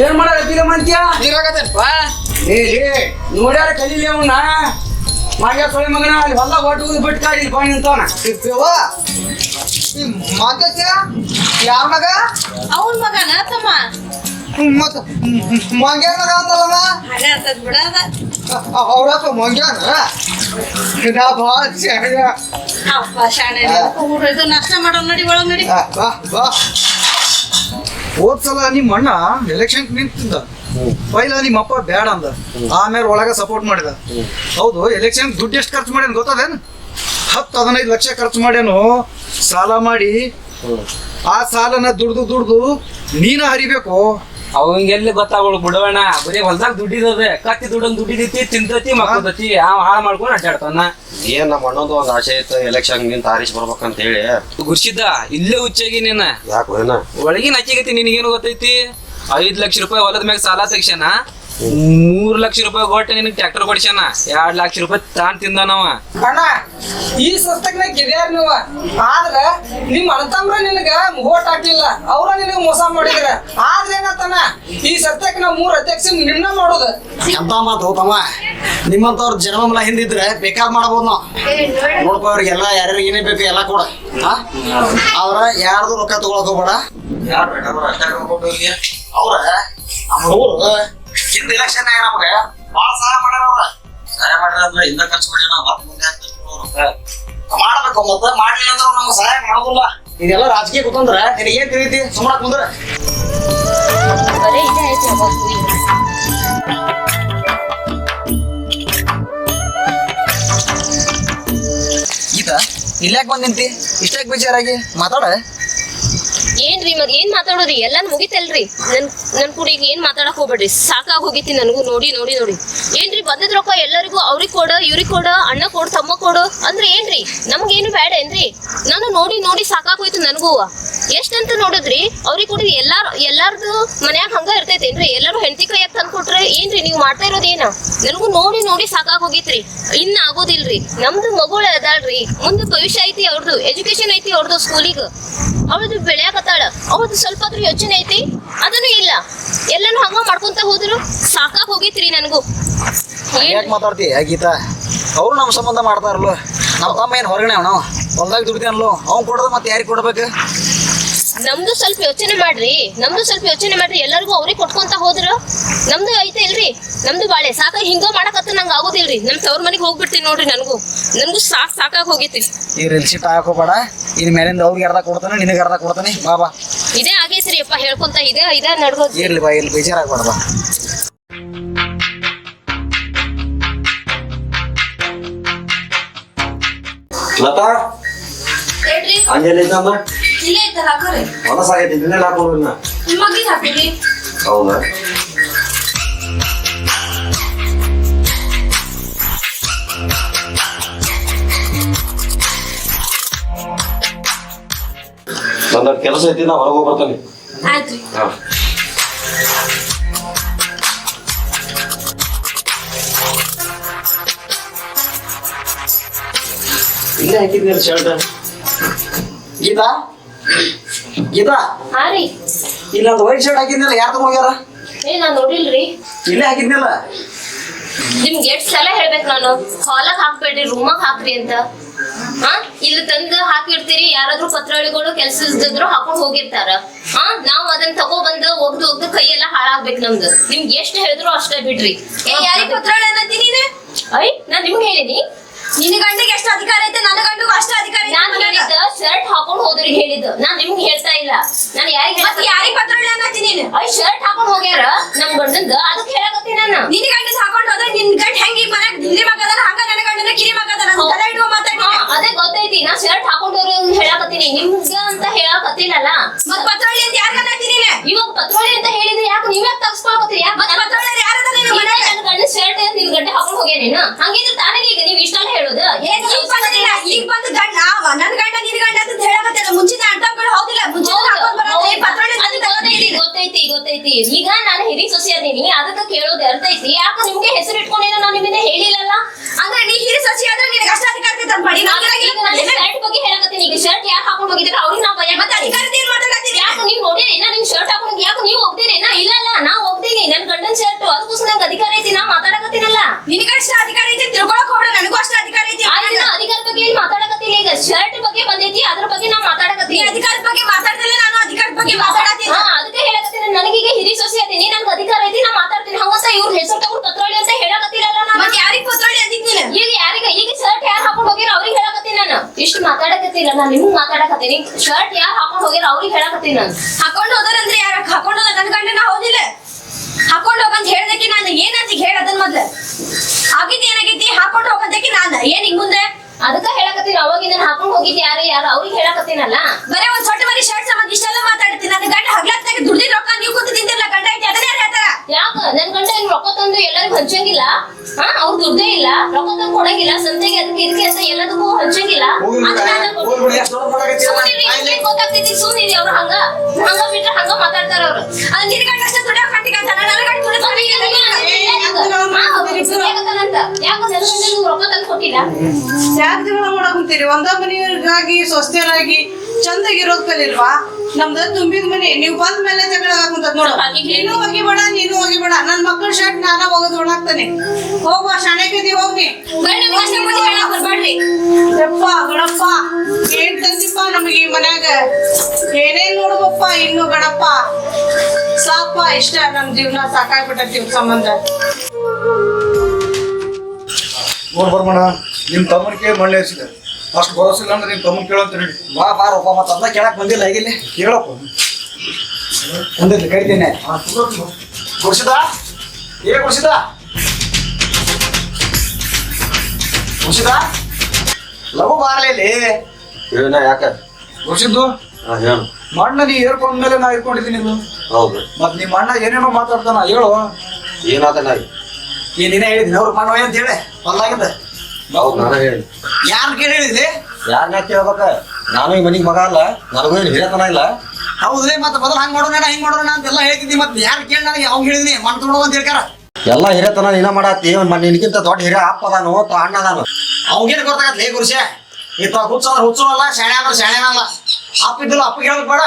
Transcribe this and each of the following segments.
ಏನ್ ಮಾಡಕತ್ತಿಲ್ಲ ಮಂತ್ಯ ನೀರಾಗತ್ತಪ್ಪ ನೋಡ್ಯಾರ ಕಲೀಲಿ ಅವನ್ನ ಮಾಗ್ಯ ಸೊಳೆ ಮಗನ ಅಲ್ಲಿ ಹೊಲ ಹೊಟ್ಟು ಬಿಟ್ಟು ಕಾಡಿ ಬಾಯಿ ನಿಂತವನ ಯಾರ ಮಗ ಅವನ್ ಮಗನ ತಮ್ಮ ಮತ್ತ ಮಂಗ್ಯ ಮಗ ಅಂತಲ್ಲಮ್ಮ ಹಾಗೆ ಅಂತದ್ ಬಿಡದ ಅವ್ರಪ್ಪ ಮಂಗ್ಯಾನ ನಾ ಭಾಳ ಶಾಣ್ಯ. ಅಪ್ಪ ಶಾಣೆ ಇದು ನಾಷ್ಟ ಮಾಡೋ ನಡಿ ಒಳಗ್ ನಡಿ ಬಾ ಬಾ ಹೋದ್ಸಲ ನಿಮ್ಮ ಅಣ್ಣ ಎಲೆಕ್ಷನ್ ನಿಂತಿದ್ದ ಪೈಲ ನಿಮ್ಮ ಅಪ್ಪ ಬೇಡ ಅಂದ ಆಮೇಲೆ ಒಳಗ ಸಪೋರ್ಟ್ ಮಾಡಿದ ಹೌದು ಎಲೆಕ್ಷನ್ ದುಡ್ಡು ಎಷ್ಟು ಖರ್ಚು ಮಾಡ್ಯಾನ ಗೊತ್ತದೇನು 10-15 ಲಕ್ಷ ಖರ್ಚು ಮಾಡ್ಯಾನು ಸಾಲ ಮಾಡಿ ಆ ಸಾಲನ ದುಡ್ದು ನೀನ ಹರಿಬೇಕು ಅವಂಗೆಲ್ಲಿ ಗೊತ್ತಾಗೋಳು ಬಿಡೋಣ ಬರೀ ಹೊಲ್ದಾಗ ದುಡ್ಡಿದದೆ ಕತ್ತಿ ದುಡ್ಡಂಗ್ ದುಡ್ಡಿದೈತಿ ತಿಂತತಿ ಮಕ್ಕಳತಿ ಹಾಳು ಮಾಡ್ಕೊಂಡು ಅಡ್ಡಾಡ್ತಾನ. ಏನ್ ನಮ್ಮ ಅಣ್ಣಂದು ಒಂದ್ ಆಸೆ ಇತ್ತು ಎಲೆಕ್ಷನ್ ನಿಂತ ಆರಿಸಿ ಬರ್ಬೇಕಂತ ಹೇಳಿ ಗುರ್ಸಿದ್ದ ಇಲ್ಲೇ ಹುಚ್ಚಾಗಿ ನೀನ ಯಾಕೆ ಏನ ಒಳಗಿನ ಹಚ್ಚಿಗತಿ ನಿನಗೇನು ಗೊತ್ತೈತಿ 5 ಲಕ್ಷ ರೂಪಾಯಿ ಹೊಲದ ಮ್ಯಾಗ ಸಾಲ ತೆಗ್ಸ್ಯಾನ 3 ಲಕ್ಷ ರೂಪಾಯಿ ಕೊಟ್ಟೆ ನಿನಗೆ ಟ್ರ್ಯಾಕ್ಟರ್ ಕೊಡ್ಸ್ಯಾನ 2 ಲಕ್ಷ ರೂಪಾಯಿ ತಾನ್ ತಿಂದಾನವ. ಅಣ್ಣ ಈ ಸಸ್ತಕ್ನ ಗೆದ್ಯಾರ ನೀವ ಆದ್ರ ನಿಮ್ ಅಣ್ಣತಮ್ರ ನಿನಗ ಓಟ್ ಹಾಕ್ಲಿಲ್ಲ ಅವ್ರ ನಿನಗ ಮೋಸ ಮಾಡಿದ್ರ ಆದ್ರೆ ಏನತ್ತನ ಈ ಸಸ್ತಕ್ ನಾವ್ 3 ಅಧ್ಯಕ್ಷ ನಿನ್ನ ಮಾಡೋದು ಎಂತ ಮಾತು ತಮ್ಮ ನಿಮ್ಮಂತವ್ರ ಜನ್ಮಲ ಹಿಂದಿದ್ರೆ ಬೇಕಾದ್ ಮಾಡಬಹುದು ನಾವು ನೋಡ್ಕೊ ಅವ್ರಿಗೆಲ್ಲ ಯಾರ್ಯಾರಿಗೆ ಏನೇ ಬೇಕು ಎಲ್ಲ ಕೊಡ ಅವ್ರ ಯಾರ್ದು ರೊಕ್ಕ ತಗೊಳಕ್ ಹೋಗ್ಬೇಡ ಅವ್ರ ಅವ್ರು ಹಿಂದ ಎಲೆಕ್ಷನ್ ನಮಗೆ ಭಾಳ ಸಹಾಯ ಮಾಡ್ಯಾರ ಅವ್ರ ಸಹಾಯ ಮಾಡಿದ್ರೆ ಇಂದ ಖರ್ಚು ಮಾಡಿ ಮತ್ತೆ ಮುಂದೆ ಮಾಡ್ಬೇಕು ಮತ್ತೆ ಮಾಡ್ಲಿಲ್ಲ ಅಂದ್ರೆ ನಮ್ಗೆ ಸಹಾಯ ಮಾಡೋದಿಲ್ಲ ಇದೆಲ್ಲ ರಾಜಕೀಯ ಕೂತಂದ್ರ ನಿನಗೇನ್ ತಿಳಿತಿ ಸುಮ್ಮನೆ ಕುಂದ್ರ ಬರೀ ಇದೇ ಐತಿ ಯಾವಾಗ್ಲೂ ಈತ ಇಲ್ಯಾಕ್ ಬಂದ್ ನಿಂತಿ ಇಷ್ಟಾಕ್ ಬೇಜಾರಾಗಿ ಮಾತಾಡ ಏನ್ರಿ ಮತ್ ಏನ್ ಮಾತಾಡೋರಿ ಎಲ್ಲಾನು ಮುಗಿತಲ್ರಿ ನನ್ ಕೂಡ ಈಗ ಏನ್ ಮಾತಾಡಕ್ ಹೋಗ್ಬೇಡ್ರಿ ಸಾಕಾಗ್ ಹೋಗಿತಿ ನನಗೂ ನೋಡಿ ಏನ್ರಿ ಬಂದಿದ್ ರೊಕ್ಕ ಎಲ್ಲರಿಗೂ ಅವ್ರಿಗೆ ಕೊಡ ಇವ್ರಿಗೆ ಕೊಡ ಅಣ್ಣ ಕೊಡು ತಮ್ಮ ಕೊಡು ಅಂದ್ರೆ ಏನ್ರಿ ನಮ್ಗೇನು ಬೇಡ ಏನ್ರಿ ನಾನು ನೋಡಿ ಸಾಕಾಗ್ ಹೋಯ್ತು ನನಗೂ ಎಷ್ಟಂತ ನೋಡಿದ್ರಿ ಅವ್ರಿಗೆ ಕೊಡಿ ಎಲ್ಲಾರ್ದು ಮನ್ಯಾಗ ಹಂಗ ಇರ್ತೈತೇನ್ರಿ ಎಲ್ಲಾರು ಹೆಂಡತಿ ಕೈಯಾಗ ತಂದ್ಕೊಟ್ರೆ ಏನ್ರಿ ನೀವು ಮಾಡ್ತಾ ಇರೋದೇನ ನನಗೂ ನೋಡಿ ಸಾಕಾಗ್ ಹೋಗಿತ್ರಿ ಇನ್ನ ಆಗೋದಿಲ್ರಿ ನಮ್ದು ಮಗಳು ಅದಾಳ್ರಿ ಮುಂದೆ ಭವಿಷ್ಯ ಐತಿ ಅವ್ರದ್ದು ಎಜುಕೇಶನ್ ಐತಿ ಅವ್ರದ್ದು ಸ್ಕೂಲಿಗೆ ಅವ್ರದ್ದು ಬೆಳೆಯಾಕತ್ತಾಳ ಅವ್ರದ್ದು ಸ್ವಲ್ಪ ಆದ್ರೂ ಯೋಚನೆ ಐತಿ ಅದನ್ನು ಇಲ್ಲ ಎಲ್ಲಾನು ಹಂಗ ಮಾಡ್ಕೊಂತ ಹೋದ್ರು ಸಾಕಾಗ್ ಹೋಗಿತ್ರಿ ನನಗೂ ಯಾಕೆ ಮಾತಾಡ್ತಿ ಗೀತಾ ಅವ್ರು ನಮ್ಮ ಸಂಬಂಧ ಮಾಡ್ತಾರಲ್ಲ ನಮ್ಮ ತಮ್ಮ ಏನ್ ಹೊರಗಡೆ ಅವನು ಹೊಲ್ದಾಗ ದುಡ್ತಾನಲ್ಲೋ ಅವ್ನು ಕೊಡೋದು ಮತ್ತೆ ಯಾರಿಗೆ ಕೊಡ್ಬೇಕು ನಮ್ದು ಸ್ವಲ್ಪ ಯೋಚನೆ ಮಾಡ್ರಿ ಎಲ್ಲರಿಗೂ ಅವ್ರಿಗೆ ಕೊಟ್ಕೊಂತ ಹೋದ್ರ ನಮ್ದು ಐತೆ ಇಲ್ರಿ ನಮ್ದು ಬಾಳೆ ಸಾಕ ಹಿಂಗ ಮಾಡಕತ್ತ ನಂಗೆ ಆಗೋದಿಲ್ರಿ ನಮ್ ತವ್ರ ಮನೆಗೆ ಹೋಗ್ಬಿಡ್ತೀನಿ ನೋಡ್ರಿ ನನಗೂ ಸಾಕಾಗ್ ಹೋಗಿತ್ರಿ ಈ ರೀಲ್ ಶೀಟ್ ಹಾಕೋಬೇಡ ಇನ್ ಮೇಲಿಂದ ಅವ್ರಿಗೆ ಅರ್ಧ ಕೊಡ್ತಾನೆ ನಿನಗೆ ಅರ್ಧ ಕೊಡ್ತಾನೆ ಬಾಬಾ ಇದೇ ಆಗೈತ್ರಿ ಅಪ್ಪ ಹೇಳ್ಕೊಂತ ಇದೇ ನಡ್ಗೋದ್ ಇರ್ಲಿ ಬಾ ಇಲ್ಲಿ ಬೇಜಾರಾಗ್ಬೇಡ ಬಾ ಲತಾ ಹೇಳ್ರಿ ಅಂಜಲಿ ಇದ್ದಮ್ಮ ಇಲ್ಲೇ ಐತಲ್ಲ ಹಾಕೋರಿ ಹೊಲಸ ಆಗೈತಿ ಇದನ್ನೇ ಹಾಕೋಲ್ಲ ನಿಮಗೆ ಹಾಕಿರಿ ಹೌದಾ ನಂದ ಕೆಲಸ ಐತಿ ನಾ ಹೊರಗೆ ಹೋಗಿ ಬರ್ತಾನೆ ಆಯ್ತ್ರಿ ಇಲ್ಲೇ ಹಾಕಿದ್ನಿ ಶರ್ಟ್ ಗೀತಾ ಹಾ ರೀ ಇಲ್ಲೊಂದು ವೈಟ್ ಶರ್ಟ್ ಹಾಕಿದ್ನಲ್ಲ ಯಾರು ತಗೊಂಡ್ಯಾರ ನಾನ್ ನೋಡಿಲ್ರಿ ಇಲ್ಲೇ ಹಾಕಿದ್ನಲ್ಲ ನಿಮ್ಗೆ ಎಷ್ಟ್ ಸಲ ಹೇಳ್ಬೇಕು ನಾನು ಹಾಲಾಗ್ ಹಾಕ್ಬೇಡ್ರಿ ರೂಮಾಗ್ ಹಾಕ್ರಿ ಅಂತ ಇಲ್ಲಿ ತಂದು ಹಾಕಿರ್ತೀರಿ ಯಾರಾದ್ರೂ ಪತ್ರೊಳಿಗಳು ಕೆಲ್ಸದಿದ್ರು ಹಾಕೊಂಡ್ ಹೋಗಿರ್ತಾರ ನಾವ್ ಅದನ್ನ ತಗೊಬಂದು ಒಗ್ದು ಕೈ ಎಲ್ಲಾ ಹಾಳಾಗ್ಬೇಕು ನಮ್ದು ನಿಮ್ಗೆ ಎಷ್ಟ್ ಹೇಳಿದ್ರು ಅಷ್ಟೇ ಬಿಡ್ರಿ ಯಾರಿಗ್ ಪತ್ರೊಳಿ ಅನ್ನತ್ತೀನಿ ನಾನ್ ನಿಮ್ಗೆ ಹೇಳಿನಿ ನಿನ್ನ ಗಂಡಿಗೆ ಎಷ್ಟು ಅಧಿಕಾರ ಐತೆ ನನ್ನ ಗಂಡಿಗೂ ಅಷ್ಟೇ ಅಧಿಕಾರ ನಾನು ಹೇಳಿದ್ದ ಶರ್ಟ್ ಹಾಕೊಂಡ್ ಹೋದ್ರಿಗೆ ಹೇಳಿದ್ದು ನಾನ್ ನಿಮ್ಗೆ ಹೇಳ್ತಾ ಇಲ್ಲ ನಾನು ಯಾರಿಗ್ ಪತ್ರೊಳ್ಳಿ ಅನ್ನತ್ತೀನಿ ಶರ್ಟ್ ಹಾಕೊಂಡ್ ಹೋಗ್ಯಾರ ನಮ್ ಗಂಡಂದ ಅದಕ್ಕೆ ಹೇಳಕತ್ತೀನಿ ನಾನು ನಿನ್ನ ಗಂಡ ಹಾಕೊಂಡ್ ಹೋದ್ರೆ ನಿನ್ ಗಂಡ ಹೆಂಗ್ ಈಗ ಮನ್ಯಾಗ ದಿಲ್ಲಿ ಮಗದನ ಹಂಗ ನನ್ನ ಗಂಡನ ಕಿರಿ ಮಗದನ ಅದೇ ಗೊತ್ತೈತಿ ನಾ ಶರ್ಟ್ ಹಾಕೊಂಡವ್ರು ಹೇಳಕತ್ತೀನಿ ನಿಮ್ಗ ಅಂತ ಹೇಳಕತ್ತಿಲ್ಲಲ್ಲ ಮತ್ ಪತ್ರೊಳ್ಳಿ ಅಂತ ಯಾರು ಅನ್ನತ್ತೀನಿ ಇವಾಗ ಪತ್ರೊಳ್ಳಿ ಅಂತ ಹೇಳಿದ್ರೆ ಯಾಕೆ ನೀವ್ ಯಾಕೆ ತಗ್ಸ್ಕೊಳಕತ್ತೀರಿ ಯಾಕೆ ಪತ್ರೊಳ್ಳಿ ಯಾರದ ನಿನ್ನ ಮನ್ಯಾಗ ನನ್ನ ಗಂಡ ಶರ್ಟ್ ನಿನ್ ಗಂಡ ಹಾಕೊಂಡ್ ಹೋಗ್ಯಾನೇನ ಹಂಗಿದ್ರೆ ತಾನೇ ಈಗ ನೀವ್ ಇಷ್ಟಲ್ಲ ಹೇಳೋದು ಈಗ ಬಂದು ಗಂಡ ನನ್ ಗಂಡ ನಿನ್ ಗಂಡ ಅಂತ ಹೇಳಕತ್ತಿಲ್ಲ ಮುಂಚಿನ ಅಡ್ಡಗಳು ಹೌದಿಲ್ಲ ಗೊತ್ತೈತಿ ಈಗ ನಾನು ಹಿರಿ ಸೊಸೆ ಅದೀನಿ ಅದಕ್ಕೆ ಕೇಳೋದು ಅರ್ಥ ಐತಿ ಯಾಕೆ ನಿಮ್ಗೆ ಹೆಸರು ಇಟ್ಕೊಂಡೇನೋ ನಾನು ನಿಮ್ಮಿಂದ ಹೇಳಿಲ್ಲಲ್ಲ ಅಂದ್ರೆ ನೀ ಹಿರಿ ಸೊಸೆ ಆದ್ರೆ ನಿನಗೆ ಅಷ್ಟ ಅಧಿಕಾರ ಶರ್ಟ್ ಬಗ್ಗೆ ಹೇಳಕತ್ತೀನಿ ಈಗ ಶರ್ಟ್ ಯಾಕೆ ಹಾಕೊಂಡು ಹೋಗಿದ್ರೆ ಅವ್ರಿಗೆ ನಾವು ಮತ್ತೆ ಅಧಿಕಾರದ ಏನ್ ಮಾತಾಡತ್ತೀರಿ ಯಾಕೆ ನೀವು ನೋಡಿರೇನ ನಿಮ್ ಶರ್ಟ್ ಹಾಕೊಂಡು ಯಾಕೆ ನೀವು ಹೋಗ್ತೀರೇನ ಇಲ್ಲ ನಾವು ನಾನ್ ನಿಮ್ಗ್ ಮಾತಾಡಕತ್ತೀನಿ. ಶರ್ಟ್ ಯಾರು ಹಾಕೊಂಡ್ ಹೋಗ್ಯಾರ ಅವ್ರಿಗೆ ಹೇಳಕತ್ತೀನಿ ನಾನು. ಹಾಕೊಂಡು ಹೋದಾರಂದ್ರೆ ಯಾರ ಹಾಕೊಂಡು ಹೋದ ನನ್ ಗಂಡ ನಾ ಹೌದಿಲ್ಲ ಹಾಕೊಂಡು ಹೋಗಂತ ಹೇಳ್ದಕ್ಕೆ ನಾನು ಏನಂತ ಹೇಳ ಅದನ್ ಮೊದ್ಲು ಆಗಿದ್ ಏನಾಗೈತಿ ಹಾಕೊಂಡು ಹೋಗಂತಕ್ಕೆ ನಾನು ಏನ್ ಹಿಂಗ್ ಮುಂದೆ ಅದಕ್ಕ ಹೇಳಕತ್ತೀನಿ. ಅವಾಗಿಂದ ಹಾಕೊಂಡ್ ಹೋಗಿದ್ ಯಾರು ಅವ್ರಿಗೆ ಹೇಳಕತ್ತೀನಲ್ಲ. ಬರೇ ಒಂದ್ ಸೊಟ್ಟ ಮರಿ ಶರ್ಟ್ ಸಂಬಂಧ ಇಷ್ಟೆಲ್ಲ ಮಾತಾಡ್ತೀನಿ ನನ್ನ ಗಂಡ ಹಗ್ಲತ್ತಾಗ ದುಡ್ಡಿನ ರೊಕ್ಕ ನೀವು ಕೂತು ತಿಂತಿರ್ಲ ಗಂಡ ಐತಿ ಅದನ್ನ ಯಾರು ಹೇಳ್ತಾರ ಯಾಕ ನನ್ ಗಂಡ ಹಿಂಗ್ ರೊಕ್ಕ ತಂದು ಎಲ್ಲರಿಗೂ ಹಂಚಂಗಿಲ್ಲ? ಅವ್ರು ದುಡ್ಡೇ ಇಲ್ಲ, ರೊಕ್ಕ ತಂದು ಕೊಡಂಗಿಲ್ಲ, ಸಂತೆಗೆ ಅದಕ್ಕೆ ಇದಕ್ಕೆ ಅಂತ ಎಲ್ಲದಕ್ಕೂ ಹಂಚಂಗಿಲ್ಲ. ಗೊತ್ತಾಗ್ತೈತಿ ಸುಮ್ಮನೆ ಅವ್ರು ಹಂಗ ಬಿಟ್ರೆ ಹಂಗ ಮಾತಾಡ್ತಾರ ಅವ್ರು. ಅದು ನಿನ್ ಗಂಡ ಅಷ್ಟೇ ದುಡ್ಡ ಕಂಟಿಗೆ ಅಂತ ನನ್ನ ಗಂಡ ಯಾಕ ನನ್ ಗಂಡ ನೀವು ರೊಕ್ಕ ತಂದು ಕೊಟ್ಟಿಲ್ಲ? ಯಾಕೆ ಜಗಳ ಮಾಡಕುಂತೀರಿ? ಒಂದ ಮನೆಯವ್ರಿಗಾಗಿ ಸ್ವಸ್ಥರಾಗಿ ಚಂದಾಗಿರೋದ್ ಕಲಿಲ್ವಾ? ನಮ್ದು ತುಂಬಿದ ಮನೆ, ನೀವು ಬಂದ ಮೇಲೆ ಜಗಳ ಆಗುಂತದ್ ನೋಡು. ನೀನು ಹೋಗಿಬೇಡ, ನೀನು ಹೋಗಿಬೇಡ. ನನ್ ಮಕ್ಕಳ ಶರ್ಟ್ ನಾನ ಹೋಗೋದು ಒಣಾಗ್ತಾನೆ. ಹೋಗುವ ಶಾಣೆಗದಿ ಹೋಗ್ನಿ. ಗಂಡ ಅಷ್ಟೇ ಮುಂದೆ ಹೇಳಕ್ ಬರ್ಬೇಡ್ರಿ. ಯಪ್ಪ ಗಣಪ್ಪ ಏನ್ ತಂದಿಪ್ಪ ನಮಗೆ ಈ ಮನ್ಯಾಗ? ಏನೇನ್ ನೋಡ್ಬಪ್ಪ ಇನ್ನು ಗಣಪ್ಪ. ಸಾಕಪ್ಪ, ಇಷ್ಟ ನಮ್ ಜೀವನ ಸಾಕಾಗ್ಬಿಟ್ಟೈತಿ ಇವ್ ಸಂಬಂಧ. ನೋಡ್ ಬರ್ಮಣ, ನಿಮ್ ತಮ್ಮನ ಕೇಳಿ ಮಳ್ಳೆ ಹರಿಸಿದೆ. ಅಷ್ಟು ಭರೋಸಿಲ್ಲ ಅಂದ್ರೆ ನಿಮ್ ತಮ್ಮನ್ ಕೇಳಂತ ಹೇಳಿ. ಬಾ ಬಾರಪ್ಪ ಮತ್ತೆ ಅದನ್ನ ಕೇಳಕ್ ಬಂದಿಲ್ಲ ಹೇಗಿಲ್ಲ ಕೇಳಪ್ಪ. ಒಂದಿರ್ಲಿ ಕರಿತೇನೆ ಗುಡ್ಸಿದ ಗುಡ್ಸಿದ ಗುಡ್ಸಿದ ಲಘು ಬಾರ್ಲಿ ಏನ ಯಾಕ ಗೊತ್ತಿದ್ದು ಹೇಳು. ಮಣ್ಣ ನೀ ಏರ್ಕೊಂಡ ಮೇಲೆ ನಾ ಇರ್ಕೊಂಡಿದ್ದೀನಿ ಇದು. ಹೌದು, ಮತ್ ನಿಮ್ಮ ಅಣ್ಣ ಏನೇನೋ ಮಾತಾಡ್ತಾನ, ಹೇಳು. ಏನಾದ ನಾ ಈ ನೀನೇ ಹೇಳಿದ್ದೀನಿ ಅವ್ರು ಮಾಡೋ ಅಂತ ಹೇಳಿ ಹೊಲ್ದಾಗಿದ್ದ ಹೌದು ನಾನು ಹೇಳಿ ಯಾರು ಕೇಳಿ ಹೇಳಿದ್ರಿ? ಯಾರನ್ನ ಕೇಳ್ಬೇಕ? ನಾನು ಈ ಮನಿಗ್ ಮಗ ಅಲ್ಲ, ನನಗೂ ಏನು ಹಿರಿಯತನ ಇಲ್ಲ. ಹೌದ್ರಿ ಮತ್ತೆ ಮೊದಲು ಹಂಗ್ ಮಾಡೋಣ ಹಿಂಗ್ ಮಾಡೋಣ ಅಂತೆಲ್ಲ ಹೇಳ್ತಿದ್ದಿ. ಮತ್ತೆ ಯಾರು ಕೇಳಿ ನನಗೆ ಅವ್ನು ಹೇಳಿದ್ನಿ ಮಣ್ಣು ತೊಗೊಂಡು ಅಂತ ಹೇಳ್ತಾರ. ಎಲ್ಲ ಹಿರಿಯತನ ನೀನ ಮಾಡತ್ತಿ. ನಿನಗಿಂತ ದೊಡ್ಡ ಹಿರಿಯ ಅಪ್ಪ ಅದಾನು, ಅಣ್ಣ ಅದಾನು. ಅವ್ಗೇನು ಗೊತ್ತಾಗತ್ಲೇ ಗುರುಷೆ? ಈತ ಹುಚ್ಚ ಅಂದ್ರೆ ಹುಚ್ಚನಲ್ಲ, ಶಾಣೆ ಅಂದ್ರೆ ಶಾಣೆನಲ್ಲ. ಅಪ್ಪ ಇದ್ದಿಲ್ಲ ಅಪ್ಪಗೆ ಹೇಳ್ಬೇಕು ಬೇಡ.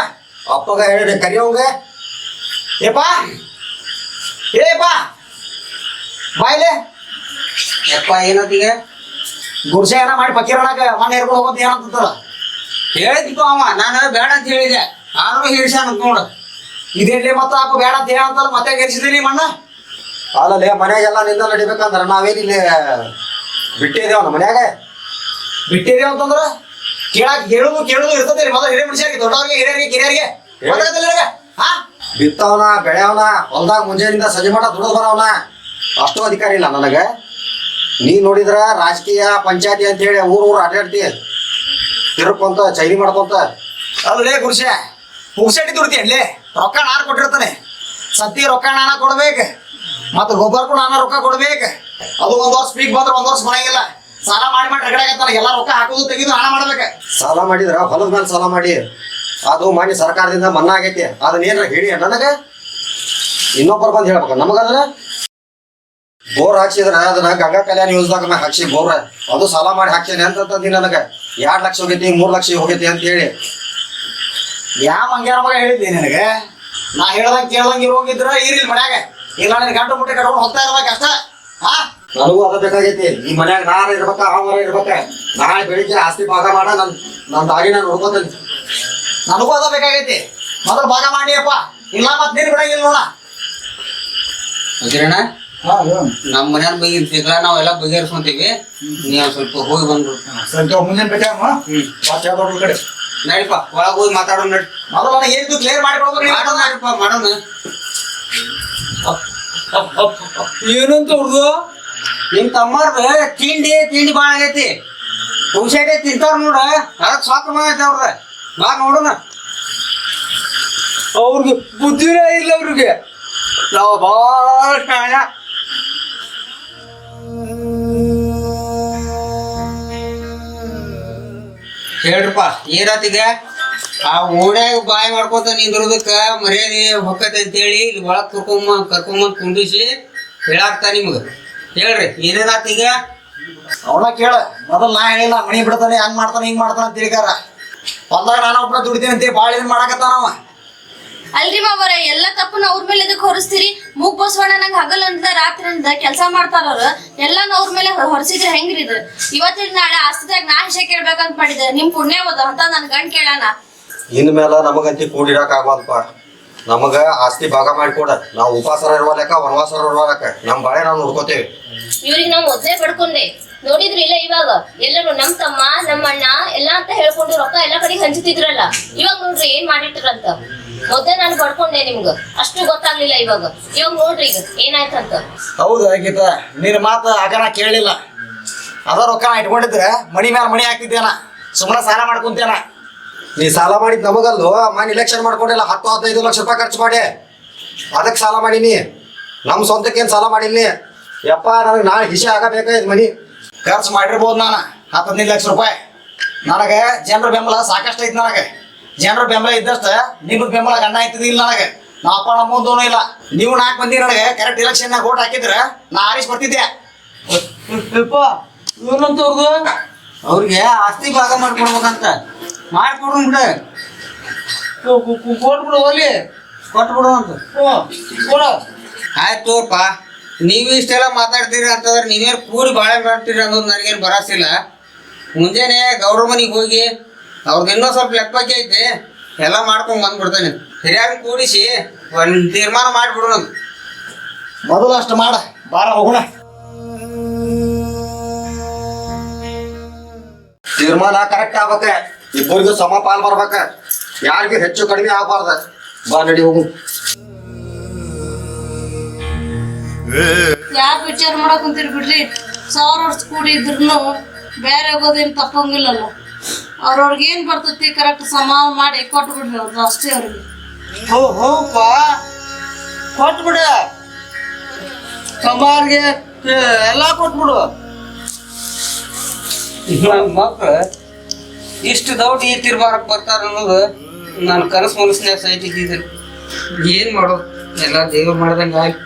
ಅಪ್ಪಗ ಹೇಳಿ ಕರಿಯೋಂಗ ಏಪ ಏಪ ಬಾಯ್ಲೆ ಯಪ್ಪ ಏನತ್ತೀಗ? ಗುರುಷೆ ಏನ ಮಾಡಿ ಪಕ್ಕೀರೊಳಗ ಮಣ್ಣು ಹೇರ್ಕೊಂಡು ಹೋಗೋದು ಏನಂತಲ್ಲ ಹೇಳಿದ್ಪ ಅವ, ನಾನು ಬೇಡ ಅಂತ ಹೇಳಿದೆ, ಆದ್ರೂ ಹಿಡ್ಸ್ಯಾನ ಅಂತ ನೋಡು. ಇದೇನ್ಲಿ ಮತ್ತ ಅಪ್ಪ ಬೇಡ ಅಂತ ಹೇಳಂತಲ್ಲ ಮತ್ತೆ ಗೆಲ್ಸಿದೀನಿ ಮಣ್ಣ. ಅಲ್ಲಲ್ಲೇ ಮನ್ಯಾಗೆಲ್ಲ ನಿಂದ ನಡಿಬೇಕಂದ್ರ ನಾವೇನಿಲ್ಲಿ ಬಿಟ್ಟಿದ್ದೇವ ನಮ್ಮ ಮನ್ಯಾಗ. ಬಿಟ್ಟಿದೇವ ಅಂತಂದ್ರ ಕೇಳುದು ಇರ್ತದೆ. ಮೊದಲು ಹಿರಿಯ ಮನುಷ್ಯರಿಗೆ, ದೊಡ್ಡವ್ರಿಗೆ, ಹಿರಿಯರಿಗೆ, ಕಿರಿಯರಿಗೆ ಗೊತ್ತಾಗತ್ತಿಲ್ಲ ನಿನಗೆ? ಹಾ ಬಿತ್ತವನ ಬೆಳೆಯವನ ಹೊಲ್ದಾಗ ಮುಂಜಾನಿಂದ ಸಂಜೆ ಮಠ ದುಡಿದು ಬರವನ ಅಷ್ಟು ಅಧಿಕಾರ ಇಲ್ಲ ನನಗೆ. ನೀ ನೋಡಿದ್ರ ರಾಜಕೀಯ ಪಂಚಾಯತಿ ಅಂತ ಹೇಳಿ ಊರು ಅಡ್ಡಾಡ್ತಿ ತಿರುಕೊಂತ ಚೈನಿ ಮಾಡ್ಕೊಂತ. ಅಲ್ಲೇ ಗುರುಷೆ ಪುಗ್ಸೆಟ್ಟಿ ದುಡ್ತೀನಿ ರೊಕ್ಕ ನಾನು ಕೊಟ್ಟಿರ್ತಾನೆ. ಸತ್ತಿ ರೊಕ್ಕ ನಾನ ಕೊಡ್ಬೇಕು, ಮತ್ತೆ ಗೊಬ್ಬರಕ್ಕೂ ನಾನ ರೊಕ್ಕ ಕೊಡ್ಬೇಕು. ಅದು ಒಂದ್ ವರ್ಷ ಪೀಕ್ ಬಂದ್ರೆ ಒಂದ್ ವರ್ಷ ಬರಂಗಿಲ್ಲ. ಸಾಲ ಮಾಡಿ ರಗಡೆ ಆಗತ್ತಾನ. ಎಲ್ಲ ರೊಕ್ಕ ಹಾಕೋದು ತೆಗೆದು ಹಣ ಮಾಡ್ಬೇಕು. ಸಾಲ ಮಾಡಿದ್ರ ಹೊಲದ ಮೇಲೆ ಸಾಲ ಮಾಡಿ ಅದು ಮಾನ್ಯ ಸರ್ಕಾರದಿಂದ ಮನ್ನಾ ಆಗೈತಿ. ಅದನ್ನೇನ್ರ ಹೇಳಿ ನನಗೆ ಇನ್ನೊಬ್ಬರು ಬಂದು ಹೇಳ್ಬೇಕು ನಮಗದನ್ನ. ಬೋರ್ ಹಾಕ್ಸಿದ್ರ ಅದನ್ನ ಗಂಗಾ ಕಲ್ಯಾಣ ಯೋಜನಾಗ ಹಾಕ್ಸಿ ಬೋರ್, ಅದು ಸಾಲ ಮಾಡಿ ಹಾಕ್ಸೇನೆ ಅಂತಂದಿ ನನಗೆ. 2 ಲಕ್ಷ ಹೋಗೈತಿ 3 ಲಕ್ಷ ಹೋಗೈತಿ ಅಂತ ಹೇಳಿ ಯಾವ ಮಂಗ್ಯಾರ ಮಗ ಹೇಳಿದ್ದೆ ನಿನಗೆ? ನಾ ಹೇಳ್ದಂಗೆ ಕೇಳ್ದಂಗೆ ಹೋಗಿದ್ರ ಇರಿಲ್ ಮನ್ಯಾಗ. ಇಲ್ಲ ನಿನ್ ಗಂಟು ಮುಟ್ಟೆ ಕಟ್ಕೊಂಡು ಹೋಗ್ತಾ ಇರ್ಬೇಕು ಅಷ್ಟ. ಹಾ ನನಗೂ ಅದ ಬೇಕಾಗೈತಿ. ಈ ಮನ್ಯಾಗ ನಾರ ಇರ್ಬೇಕ ಅವರ ಇರ್ಬೇಕ. ನಾಳೆ ಬೆಳಿಗ್ಗೆ ಆಸ್ತಿ ಭಾಗ ಮಾಡ ನನ್ನ ದಾರಿ ನಾನು ನೋಡ್ಕೋತೇನೆ. ನನಗೂ ಅದ ಬೇಕಾಗೈತಿ. ಮೊದಲು ಭಾಗ ಮಾಡಿಯಪ್ಪ, ಇಲ್ಲ ಮತ್ ನೀನ್ ಬಿಡಂಗಿಲ್ಲ ನೋಡ. ಅಜ್ರಣ್ಣ, ಹಾ ಹೇಳು. ನಮ್ಮ ಮನ್ಯಾನ ಬಗೆಹರಿಸಿಲ್ಲ, ನಾವೆಲ್ಲ ಬಗೆಹರಿಸ್ಕೊಂತೀವಿ. ನೀವು ಸ್ವಲ್ಪ ಹೋಗಿ ಬಂದ್ರು ಸರಿ ಮುಂಜಾನೆ ಬೇಕಾಮ ದೊಡ್ಡ ಕಡೆ ನಡಿಪ್ಪ, ಒಳಗೆ ಹೋಗಿ ಮಾತಾಡೋಣ. ನಡಿ ಮೊದಲು ನನಗೆ ಏನಿದ್ದು ಕ್ಲಿಯರ್ ಮಾಡಿ ಕೊಡ್ಬೇಕು. ಮಾಡೋಣ ನಡಿಪ್ಪ, ಮಾಡೋಣ. ಏನಂತ ಅವ್ರದು? ನಿಮ್ ತಮ್ಮರ್ದ ತಿಂಡಿ ಬಾಳ ಆಗೈತಿ. ಪುಗ್ಸೆಟೆ ತಿಂತಾರ ನೋಡ, ಅದಕ್ಕೆ ಸ್ವಾತ ಮಾಡೈತಿ ಅವ್ರದ. ಬಾ ನೋಡೋಣ. ಅವ್ರಿಗೆ ಬುದ್ಧಿನೇ ಇಲ್ಲ ಅವ್ರಿಗೆ. ನಾವು ಭಾಳ ಶಾಣ. ಹೇಳ್ರಪ್ಪ ಏನಾತೀಗ? ಆ ಓಣ್ಯಾಗ ಬಾಯಿ ಮಾಡ್ಕೊತ ನಿಂದ್ರದಕ್ಕ ಮರ್ಯಾದೆ ಹೊಕ್ಕತಿ ಅಂತೇಳಿ ಇಲ್ಲಿ ಒಳಗ್ ಕರ್ಕೊಂಬಂದ್ ಕುಂಡಿಸಿ ಹೇಳಾಕ್ತ ನಿಮ್ಗ. ಹೇಳ್ರಿ ಏನೇನಾತೀಗ? ಅವನ ಕೇಳ. ಮೊದಲು ನಾ ಹೇಳಿಲ್ಲ ಮಣಿ ಬಿಡ್ತಾನೆ, ಹಂಗ್ ಮಾಡ್ತಾನೆ ಹಿಂಗ್ ಮಾಡ್ತಾನೆ ಅಂತ ತಿಳಿಕಾರ. ಹೊಲ್ದಾಗ ನಾನು ಒಬ್ಬನ ದುಡಿತೀನಿ ಅಂತ ಭಾಳ ಇದನ್ ಮಾಡಕತ್ತಾನವ. ಅಲ್ರಿ ಮಾವರ ಎಲ್ಲ ತಪ್ಪನ ಅವ್ರ ಮೇಲೆ ಎದಕ್ ಹೊರಿಸ್ತೀರಿ? ಮೂಗ್ ಬಸವಣ್ಣ ನಂಗೆ ಹಗಲ್ ಅಂತ ರಾತ್ರಿ ಅಂತ ಕೆಲಸ ಮಾಡ್ತಾರ ಅವ್ರು. ಎಲ್ಲಾನು ಅವ್ರ ಮೇಲೆ ಹೊರಸಿದ್ರೆ ಹೆಂಗ್ರಿ ಇದು? ಇವತ್ತಿನ ನಾಳೆ ಆಸ್ತಿದಾಗ ನಾ ವಿಷಯ ಕೇಳ್ಬೇಕಂತ ಮಾಡಿದ್ದೆ. ನಿಮ್ ಪುಣ್ಯ ಹೋದ ಅಂತ ನನ್ ಗಂಡ್ ಕೇಳಾನ. ಇನ್ ಮೇಲೆ ನಮಗಂತಿ ಕೂಡಿರಾಕ ಆಗವಲ್ಪ. ನಮಗ ಆಸ್ತಿ ಭಾಗ ಮಾಡಿಕೊಡ. ನಾವು ಉಪವಾಸರ ಇರುವ ಲೆಕ್ಕ ವನವಾಸರ ಇರುವ ಲೆಕ್ಕ ನಮ್ಮ ಬಾಳೆ ನಾವು ನೋಡ್ಕೋತೇವೆ. ಇವ್ರಿಗೆ ನಾವು ಮೊದ್ಲೇ ಪಡ್ಕೊಂಡೆ ನೋಡಿದ್ರಿ ಇಲ್ಲ ಇವಾಗ ಎಲ್ಲರೂ ನಮ್ ತಮ್ಮ ನಮ್ಮ ಅಣ್ಣ ಎಲ್ಲ ಅಂತ ಹೇಳ್ಕೊಂಡು ರೊಕ್ಕ ಎಲ್ಲಾ ಕಡೆ ಹಂಚುತ್ತಿದ್ರಲ್ಲ ಇವಾಗ ನೋಡ್ರಿ ಏನ್ ಮಾಡಿಟ್ರಂತ. ಮೊದ್ಲೇ ನಾನು ಬಡ್ಕೊಂಡೆ ನಿಮ್ಗ ಅಷ್ಟು ಗೊತ್ತಾಗ್ಲಿಲ್ಲ ಇವಾಗ ನೋಡ್ರಿ ಈಗ ಏನಾಯ್ತಂತ. ಹೌದು ಗೀತ, ನಿನ್ನ ಮಾತು ಆಗನ ಕೇಳಲಿಲ್ಲ. ಅದ ರೊಕ್ಕ ಇಟ್ಕೊಂಡಿದ್ರೆ ಮಣಿ ಮೇಲೆ ಮಣಿ ಹಾಕ್ತಿದ್ದೇನ, ಸುಮ್ಮನೆ ಸಾಲ ಮಾಡ್ಕೊಂತೇನ. ನೀ ಸಾಲ ಮಾಡಿದ್ ನಮಗಲ್ಲು, ಮನೆ ಇಲೆಕ್ಷನ್ ಮಾಡ್ಕೊಂಡಿಲ್ಲ 10-15 ಲಕ್ಷ ರೂಪಾಯಿ ಖರ್ಚು ಮಾಡಿ ಅದಕ್ಕೆ ಸಾಲ ಮಾಡೀನಿ. ನಮ್ಮ ಸ್ವಂತಕ್ಕೇನು ಸಾಲ ಮಾಡಿಲ್ಲ. ಯಪ್ಪ ನನಗೆ ನಾಳೆ ಹಿಸೆ ಆಗಬೇಕಾಯ್ತು ಮನಿ. ಖರ್ಚು ಮಾಡಿರ್ಬೋದು ನಾನು 10-15 ಲಕ್ಷ ರೂಪಾಯಿ. ನನಗೆ ಜನರ ಬೆಂಬಲ ಸಾಕಷ್ಟು ಐತಿ. ನನಗೆ ಜನರ ಬೆಂಬಲ ಇದ್ದಷ್ಟು ನಿಮ್ಮದು ಬೆಂಬಲ ಗಂಡ ಆಯ್ತದಿಲ್ಲ. ನನಗೆ ನಾ ಅಪ್ಪ ನಮ್ಮದೂ ಇಲ್ಲ. ನೀವು 4 ಮಂದಿ ನನಗೆ ಕರೆಕ್ಟ್ ಇಲೆಕ್ಷನ್ನಾಗ ಓಟ್ ಹಾಕಿದ್ರೆ ನಾ ಆರಿಸಿ ಬರ್ತಿದ್ದೆ. ಇವ್ರಂತವ್ರದು ಅವ್ರಿಗೆ ಆಸ್ತಿ ಭಾಗ ಮಾಡ್ಕೊಡ್ಬೇಕಂತ ಮಾಡ್ಕೊಡು ಬಿಡ, ಕೊಟ್ಬಿಡು ಹೋಗ್ಲಿ, ಕೊಟ್ಬಿಡು ಅಂತ ಕೊಡ. ಆಯ್ತು ತೋರ್ಪ, ನೀವು ಇಷ್ಟೆಲ್ಲ ಮಾತಾಡ್ತೀರಿ ಅಂತಂದ್ರೆ ನೀವೇನು ಕೂಡಿ ಬಾಳೆ ಮಾಡ್ತೀರಿ ಅನ್ನೋದು ನನಗೇನು ಬರಾಸಿಲ್ಲ. ಮುಂಜಾನೆ ಗೌಡ್ರ ಮನೆಗೆ ಹೋಗಿ ಅವ್ರದ್ದು ಇನ್ನೂ ಸ್ವಲ್ಪ ಲೆಕ್ಕ ಬಗ್ಗೆ ಐತಿ, ಎಲ್ಲ ಮಾಡ್ಕೊಂಡು ಬಂದ್ಬಿಡ್ತಾನೆ. ಹಿರಿಯರನ್ನ ಕೂಡಿಸಿ ಒಂದು ತೀರ್ಮಾನ ಮಾಡಿಬಿಡು. ನಮ್ಗೆ ಮೊದಲು ಅಷ್ಟು ಮಾಡ, ಬಾರ ಹೋಗೋಣ. ತೀರ್ಮಾನ ಕರೆಕ್ಟ್ ಆಗ್ಬೇಕ, ಇಬ್ಬರಿಗೂ ಸಮ ಪಾಲ್ ಬರ್ಬೇಕ, ಯಾರಿಗೂ ಹೆಚ್ಚು ಕಡಿಮೆ ಆಗ್ಬಾರ್ದ. ಬಾ ನಡಿ ಹೋಗು. ಯಾಕೆ ವಿಚಾರ ಮಾಡಕ್ ಕುಂತೀರಿ ಬಿಡ್ರಿ. 1000 ವರ್ಷ ಕೂಡಿ ಇದ್ರು ಬೇರೆ ಆಗೋದೇನು ತಪ್ಪಂಗಿಲ್ಲಲ್ಲ. ಅವ್ರವ್ರಿಗೆ ಏನ್ ಬರ್ತೈತಿ ಕರೆಕ್ಟ್ ಸಮಾನ ಮಾಡಿ ಕೊಟ್ಟು ಬಿಡ್ರಿ ಅವ್ರದ್ದು ಅಷ್ಟೇ. ಅವ್ರಿಗೆ ಹೌದಪ್ಪ, ಕೊಟ್ಬಿಡ, ಕಮಾರ್ಗೆ ಎಲ್ಲ ಕೊಟ್ಬಿಡು. ಮಕ್ಳು ಇಷ್ಟು ದೌಡ್ ಈ ತೀರ್ಮಾನಕ್ಕೆ ಬರ್ತಾರ ಅನ್ನೋದು ನಾನು ಕನಸು ಮನಸ್ಸಿನಾಗ ಸಹಿತಿದ್ದಿದ್ದೆ. ಏನ್ ಮಾಡೋದು, ಎಲ್ಲ ದೇವ್ರು ಮಾಡ್ದಂಗೆ ಆಗಿ.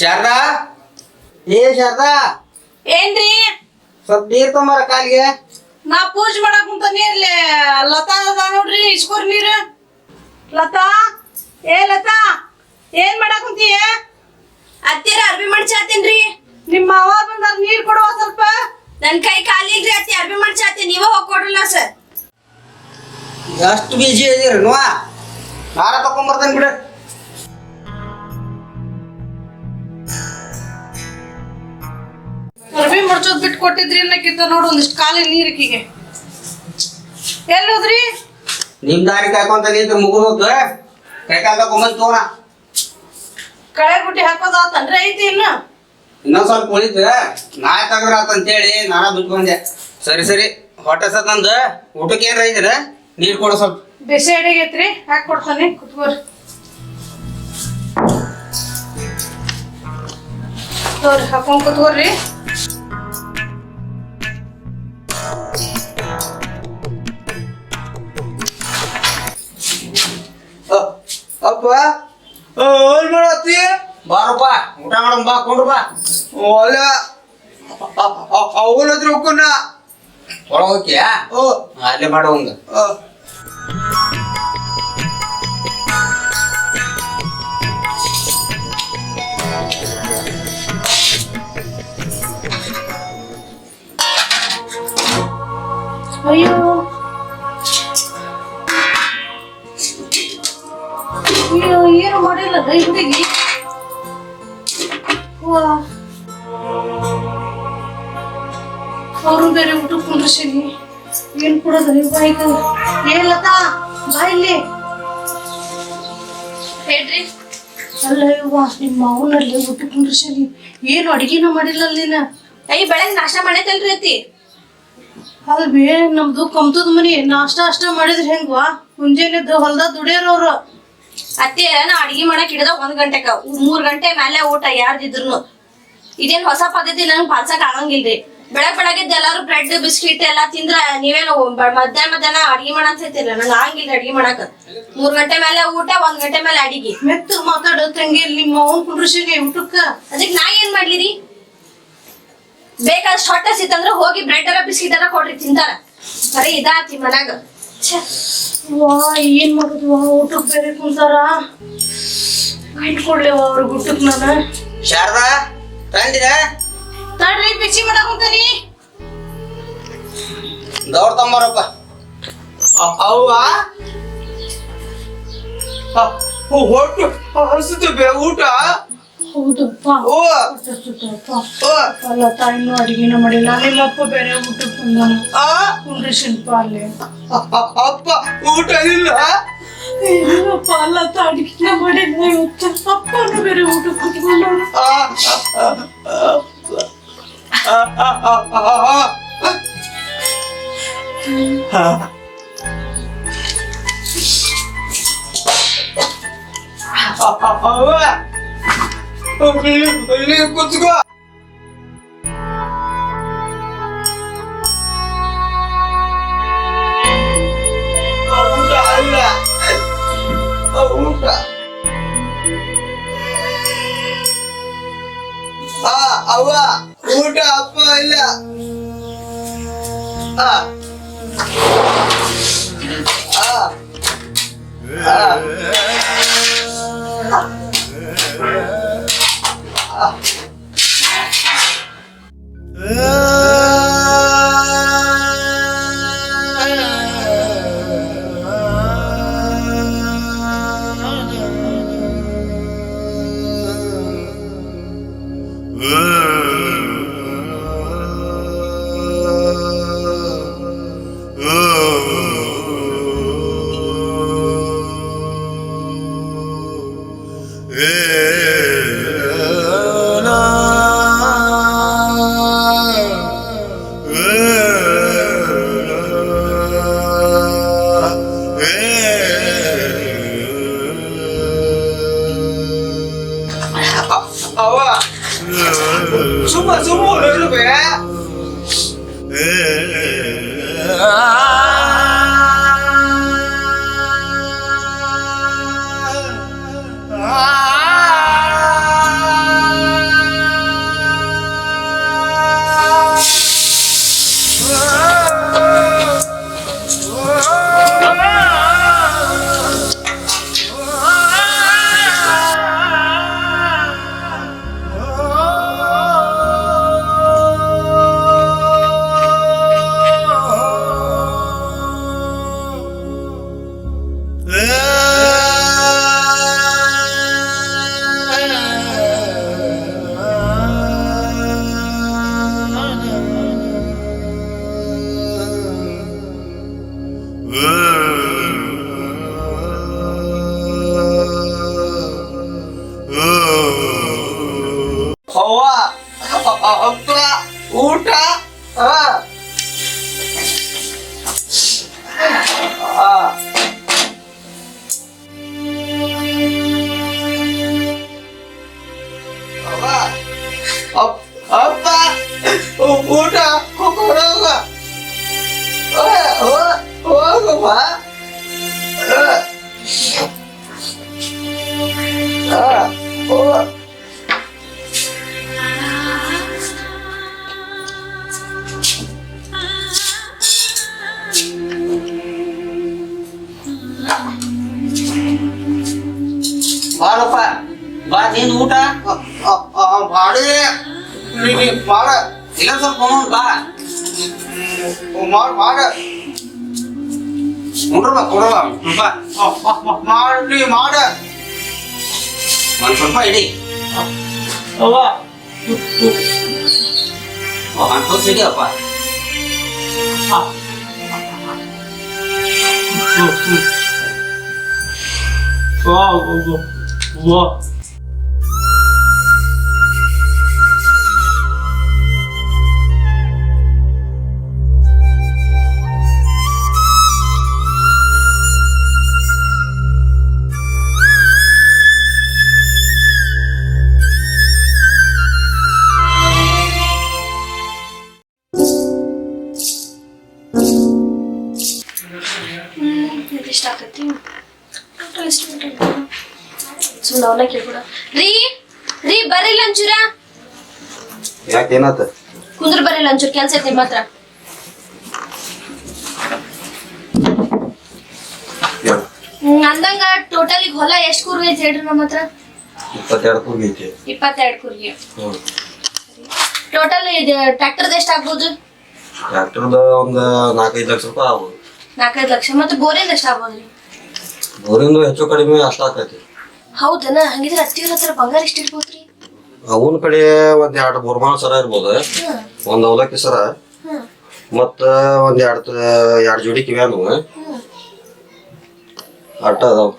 ಶಾರದಾ, ಶಾರದಾ, ಏನ್ರಿ ಸ್ವಲ್ಪ ನೀರ್ ತೊಂಬಾರ ಕಾಲಿಗೆ. ನಾ ಪೂಜೆ ಮಾಡಕ್ ಕುಂತ ನೀರ್ಲಿ ಲತಾ ಅದ ನೋಡ್ರಿ, ಇಸ್ಕೋರ್ ನೀರು. ಲತಾ, ಲತಾ ಏನ್ ಮಾಡಕ್ ಕುಂತೀಯ? ಅತ್ತೆರ ಅರ್ಬಿ ಮಾಡ್ಚಾತೇನ್ರಿ. ನಿಮ್ಮ ಅವ್ವ ಬಂದಾರ, ನೀರ್ ಕೊಡುವ ಸ್ವಲ್ಪ. ನನ್ ಕೈ ಖಾಲಿ ಇಲ್ರಿ ಅತ್ತಿ, ಅರ್ಬಿ ಮಾಡ್ಚಾತೆ, ನೀವ ಹೋಗಿ ಕೊಡ್ರಲ್ಲ ಸರ್. ಎಷ್ಟು ಬಿಜಿ ಇದೀರಿ ನೋವಾ, ನಾರ ತಕೊಂಬರ್ತಾನೆ ಬಿಡ. ಅರ್ಬಿ ಮಡ್ಚೋದ್ ಬಿಟ್ಟು ಕೊಟ್ಟಿದ್ರಿ ಅನ್ನಕ್ಕಿಂತ ನೋಡು ಒಂದಿಷ್ಟು ಕಾಲಿ ನೀರಿಕಿಗೆ. ಎಲ್ಲಿ ಹೋದ್ರಿ? ನಿಮ್ ದಾರಿ ಕಾಯ್ಕೊಂತ ನಿಂತು ಮುಗಿದೋದು, ಕೈಕಾಲ ತಕೊಂಬಂದ್ ತೋಣ. ಕಳೆ ಗುಡ್ಡಿ ಹಾಕೋದ್ ಆತನ್ರಿ? ಐತಿ ಇನ್ನು ಇನ್ನೊಂದ್ ಸ್ವಲ್ಪ ಉಳಿತು, ನಾಳೆ ತಗದ್ರ ಆತಂತೇಳಿ ನಾನಾ ಬಿಟ್ಟು ಬಂದೆ. ಸರಿ ಸರಿ, ಹೊಟ್ಟೆ ಸತ್ ನಂದು. ಊಟಕ್ಕೆ ಏನ್ರ ಐತಿರ, ನೀರ್ ಕೊಡು ಸ್ವಲ್ಪ. ಬಿಸಿ ಅಡಿಗೈತ್ರಿ, ಹಾಕಿ ಕೊಡ್ತಾನೆ, ಕುತ್ಕೋರಿ. ತೋರಿ ಹಾಕೊಂಡ್ ಕುತ್ಕೋರಿ. ಅಪ್ಪ ಏನ್ ಮಾಡತ್ತಿ? ಬಾರಪ್ಪ ಊಟ ಮಾಡೋಣ, ಬಾ ಕೊಂಡ್ರು ಬಾ. ಒಳ್ಳೆ ಅವನ ಹತ್ರ ಹೋಗ್ಕೊಂಡ ಒಳ ಹೋಗ್ಯಾ? ಅಲ್ಲೇ ಮಾಡೋ ಹಂಗ. ಅಯ್ಯೋ ಅಯ್ಯೋ, ಏನು ಮಾಡಿಲ್ಲ ಈ ಹುಡುಗಿ. ಅವರು ಬೇರೆ ಊಟ ಕುಂದ್ರಿಸಿನಿ, ಏನ್ ಕೊಡೋದು ಬಾಯ್ತು. ಲತಾ ಬಾ ಇಲ್ಲಿ. ಹೇಳ್ರಿ. ಅಲ್ಲ ಇವ್ವ, ನಿಮ್ಮ ಅವನಲ್ಲಿ ಊಟ ಕುಂದ್ರಿಸಿನಿ, ಏನು ಅಡಿಗೆನ ಮಾಡಿಲ್ಲ ಅಲ್ಲಿನ. ಬೆಳಗ್ಗೆ ನಾಷ್ಟ ಮಾಡೈತಲ್ರಿ ಅತ್ತಿ. ಅಲ್ಬಿ, ನಮ್ದು ಕಮ್ತದ ಮನಿ, ನಾಷ್ಟ ಅಷ್ಟ ಮಾಡಿದ್ರೆ ಹೆಂಗ್ವಾ? ಮುಂಜಾನೆದ್ದು ಹೊಲ್ದಾಗ ದುಡಿಯೋರವ್ರು. ಅತ್ತಿ ನಾ ಅಡಿಗೆ ಮಾಡಕ್ ಹಿಡಿದ 1 ಗಂಟೆಕ 3 ಗಂಟೆ ಮೇಲೆ ಊಟ ಯಾರ್ದಿದ್ರು. ಇದೇನ್ ಹೊಸ ಪದ್ಧತಿ ನಂಗೆ ಪಾಲ್ಸಕ್ ಆಗಂಗಿಲ್ರಿ. ಬೆಳಗ್ಗೆ ಎಲ್ಲಾರು ಬ್ರೆಡ್ ಬಿಸ್ಕಿಟ್ ಎಲ್ಲಾ ತಿಂದ್ರ ನೀವೇನು ಮಧ್ಯಾಹ್ನ ಅಡಿಗೆ ಮಾಡಂತ ಹೇಳ್ತಿರ? ನಂಗೆ ಆಗಂಗಿಲ್ರಿ ಅಡಿಗೆ ಮಾಡಕ್. 3 ಗಂಟೆ ಮೇಲೆ ಊಟ, 1 ಗಂಟೆ ಮೇಲೆ ಅಡಿಗೆ. ಮೆತ್ತ ಮಾತಾಡೋ ತಂಗಿ, ನಿಮ್ಮ ಅವನ್ ಕುಂಡ್ರಿಸಿನಿ ಊಟಕ್ಕ. ಅದಕ್ಕೆ ನಾ ಏನ್ ಮಾಡ್ಲಿರಿ? ಬೇಕಾದಷ್ಟು ಹೊಟ್ಟೆ ಸಿತ್ತಂದ್ರ ಹೋಗಿ ಬ್ರೆಡ್ ಅರ ಬಿಸ್ಕಿಟ್ ಅರ ಕೊಡ್ರಿ, ತಿಂತಾರ. ಬರೀ ಇದಾತಿ ಮನ್ಯಾಗ. ವಾ, ಏನ್ ಮಾಡುದು? ಊಟಕ್ ಬೇರೆ ಕುಂತಾರ, ಕೊಡ್ಲೇವ ಅವ್ರಿಗೆ ಊಟಕ್. ನಾನು ಶಾರದಾ ತಂದಿರ ತಡ್ರಿ, ಬಿಸಿ ಮಾಡಕ್ ಕುಂತಾನಿ. ದೌಡ್ ತಂಬಾರಪ್ಪ. ಅವ್ವ ಹೊಟ್ಟು ಹಸಿತು ಊಟ. ಹೌದಪ್ಪ ಓ ಓ ಅಲ್ಲ ತಾಯಿನೂ ಅಡಿಗೆನ ಮಾಡಿಲ್ಲ ನಿಮ್ಮಪ್ಪ ಬೇರೆ ಊಟಕ್ಕೆ ಬಂದಾನ ಆ ಕುಂಡ್ರಿ ಶಿಲ್ಪ ಅಲ್ಲಿ ಅಪ್ಪ ಊಟ ಇಲ್ಲ. ಇಲ್ಲಪ್ಪ ಅಲ್ಲ ಅಡಿಗೆನ ಮಾಡಿಲ್ಲ ಇವತ್ತು ಅಪ್ಪನೂ ಬೇರೆ ಊಟಕ್ಕೆ ಕುತ್ಕೊಂಡವ್ರು. ಕುತ್ಕೋ. ಊಟ ಅಲ್ಲ ಊಟ. ಅವ್ವ ಊಟ ಅಪ್ಪ ಇಲ್ಲ. ಆ ಅವ್ವ ಸುಮ್ಮ ಹೇಳುವೆ. ಅವ್ವ ಅಪ್ಪ ಊಟ. ಅಪ್ಪ ಊಟ ಕೊಡೋಗ ಹೋಗಮ್ಮ. ಬಾರಪ್ಪ ಬಾ ನಿಂದು ಊಟ ಮಾಡಿ ಮಾಡ ಇಲ್ಲ ಸ್ವಲ್ಪ ಬಾ ಮಾಡ ಕೊಡ್ರಪ್ಪ ಬಾ ಮಾಡಿ ಮಾಡ. ಒಂದ್ ಸ್ವಲ್ಪ ಇಡಿ ಅವ್ವ ಅಂತ ಇಡಿಯಪ್ಪ. ಇಷ್ಟ ಆಗತ್ತಿ ಸುಮ್ಮನೆ ಅವನ ಕೇಳ್ಬಿಡ. ರೀ ಬರ್ರಿಲ್ಲ ಒಂಚೂರ. ಯಾಕೆ ಏನಾತ? ಕುಂದ್ರ ಬರ್ರಿಲ್ಲ ಒಂಚೂರು ಕೆಲ್ಸ ಐತಿ ನಿಮ್ಮ ಹತ್ರ. ಅಂದಂಗ ಟೋಟಲ್ ಈಗ ಹೊಲ ಎಷ್ಟು ಕೂರ್ಗಿ ಐತಿ ಹೇಳ್ರಿ ನಮ್ಮ ಹತ್ರ? 22 ಕೂರ್ಗಿ ಐತಿ. 22 ಕೂರ್ಗಿ. ಟೋಟಲ್ ಇದು ಟ್ರ್ಯಾಕ್ಟರ್ದ ಎಷ್ಟು ಆಗ್ಬೋದು? ಟ್ರ್ಯಾಕ್ಟರ್ದ ಒಂದು 4-5 ಲಕ್ಷ ರೂಪಾಯಿ ಆಗ್ಬೋದು. 4-5 ಲಕ್ಷ ಮತ್ತೆ ಬೋರಿಂದ ಎಷ್ಟು ಆಗ್ಬೋದ್ರಿ? ಬೋರಿಂದು ಹೆಚ್ಚು ಕಡಿಮೆ ಅಷ್ಟ ಆಕೈತಿ. ಹೌದನ? ಹಂಗಿದ್ರೆ ಅತ್ತಿಯವ್ರ ಹತ್ರ ಬಂಗಾರ ಎಷ್ಟು ಇರ್ಬೋದ್ರಿ? ಅವನ ಕಡೆ ಒಂದ್ 2 ಬೋರ್ಮಾಳ ಸರ ಇರ್ಬೋದು, ಒಂದ್ ಅವಲಕ್ಕಿ ಸರ, ಮತ್ತ ಒಂದ್ 2 ಜೋಡಿ ಕಿವ್ಯಾನು ಅಟ್ಟ ಅದಾವ.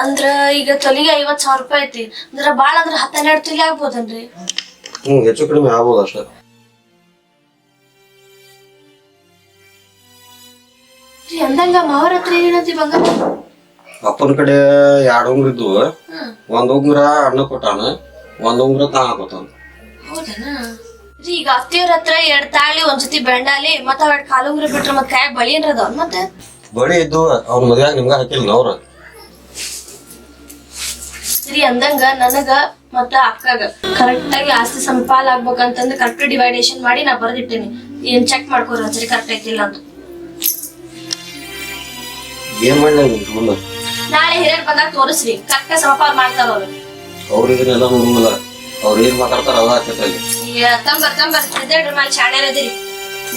ಅಂದ್ರ ಈಗ ತೊಲಿಗೆ 50,000 ರೂಪಾಯಿ ಐತಿ ಅಂದ್ರ ಬಾಳ ಅಂದ್ರ 10-12 ತೊಲಿ ಆಗ್ಬೋದನ್ರಿ? ಹೆಚ್ಚು ಕಡಿಮೆ ಆಗ್ಬೋದು ಅಷ್ಟ. ಅಂದಂಗ ಮಾವರ ಹತ್ರ ಏನಂತಿ ಬಂಗಾರ? ಅಪ್ಪನ ಕಡೆ 2 ಉಂಗ್ರ ಇದ್ವು. ಒಂದ್ ಉಂಗ್ರ ಅಣ್ಣ ಕೊಟ್ಟಾನ, ಒಂದ್ ಉಂಗ್ರ ತಾ ಹಾಕೋತಾನ. ಹೌದನ? ಈಗ ಅತ್ತಿಯವ್ರ ಹತ್ರ 2 ತಾಳಿ, 1 ಜೊತೆ ಬೆಂಡಾಲಿ, ಮತ್ತ 2 ಕಾಲುಂಗ್ರ ಬಿಟ್ರ ಮತ್ ಕಾಯಾಗ ಬಳಿ ಏನ್ರ ಅದಾವ ಮತ್ತೆ? ಬಳಿ ಇದ್ದು ಅವ್ನ ಮದ್ಯಾಗ ನಿಮ್ಗ ಹಾಕಿಲ್ಲ ಅವ್ರ. ಸರಿ, ಅಂದಂಗ ನನಗ ಮತ್ತ ಅಕ್ಕಗ ಕರೆಕ್ಟ್ ಆಗಿ ಆಸ್ತಿ ಸಂಪಾಲ್ ಆಗ್ಬೇಕಂತಂದ್ ಕರೆಕ್ಟ್ ಡಿವೈಡೇಷನ್ ಮಾಡಿ ನಾ ಬರ್ದಿಟ್ಟೇನಿ. ಏನ್ ಚೆಕ್ ಮಾಡ್ಕೋರಿ ಒಂದ್ಸರಿ ಕರೆಕ್ಟ್ ಐತಿಲ್ಲ ಅಂತ. ಏನ್ ಮಾಡ್ಲಿ ಮುಂದ? ನಾಳೆ ಹಿರಿಯರ್ ಬಂದಾಗ ತೋರಿಸ್ರಿ, ಕರೆಕ್ಟ್ ಸಮಪಾಲ್ ಮಾಡ್ತಾರ ಅವ್ರು. ಅವ್ರಿಗನೆಲ್ಲ ನೋಡುದಿಲ್ಲ, ಅವ್ರ ಏನ್ ಮಾತಾಡ್ತಾರ ಅದ ಹಾಕೈತಲ್ಲಿ. ತಂಬರ್ ಇದೇಳ್ರಿ ಮೇಲೆ ಶಾಣ್ಯರದಿರಿ.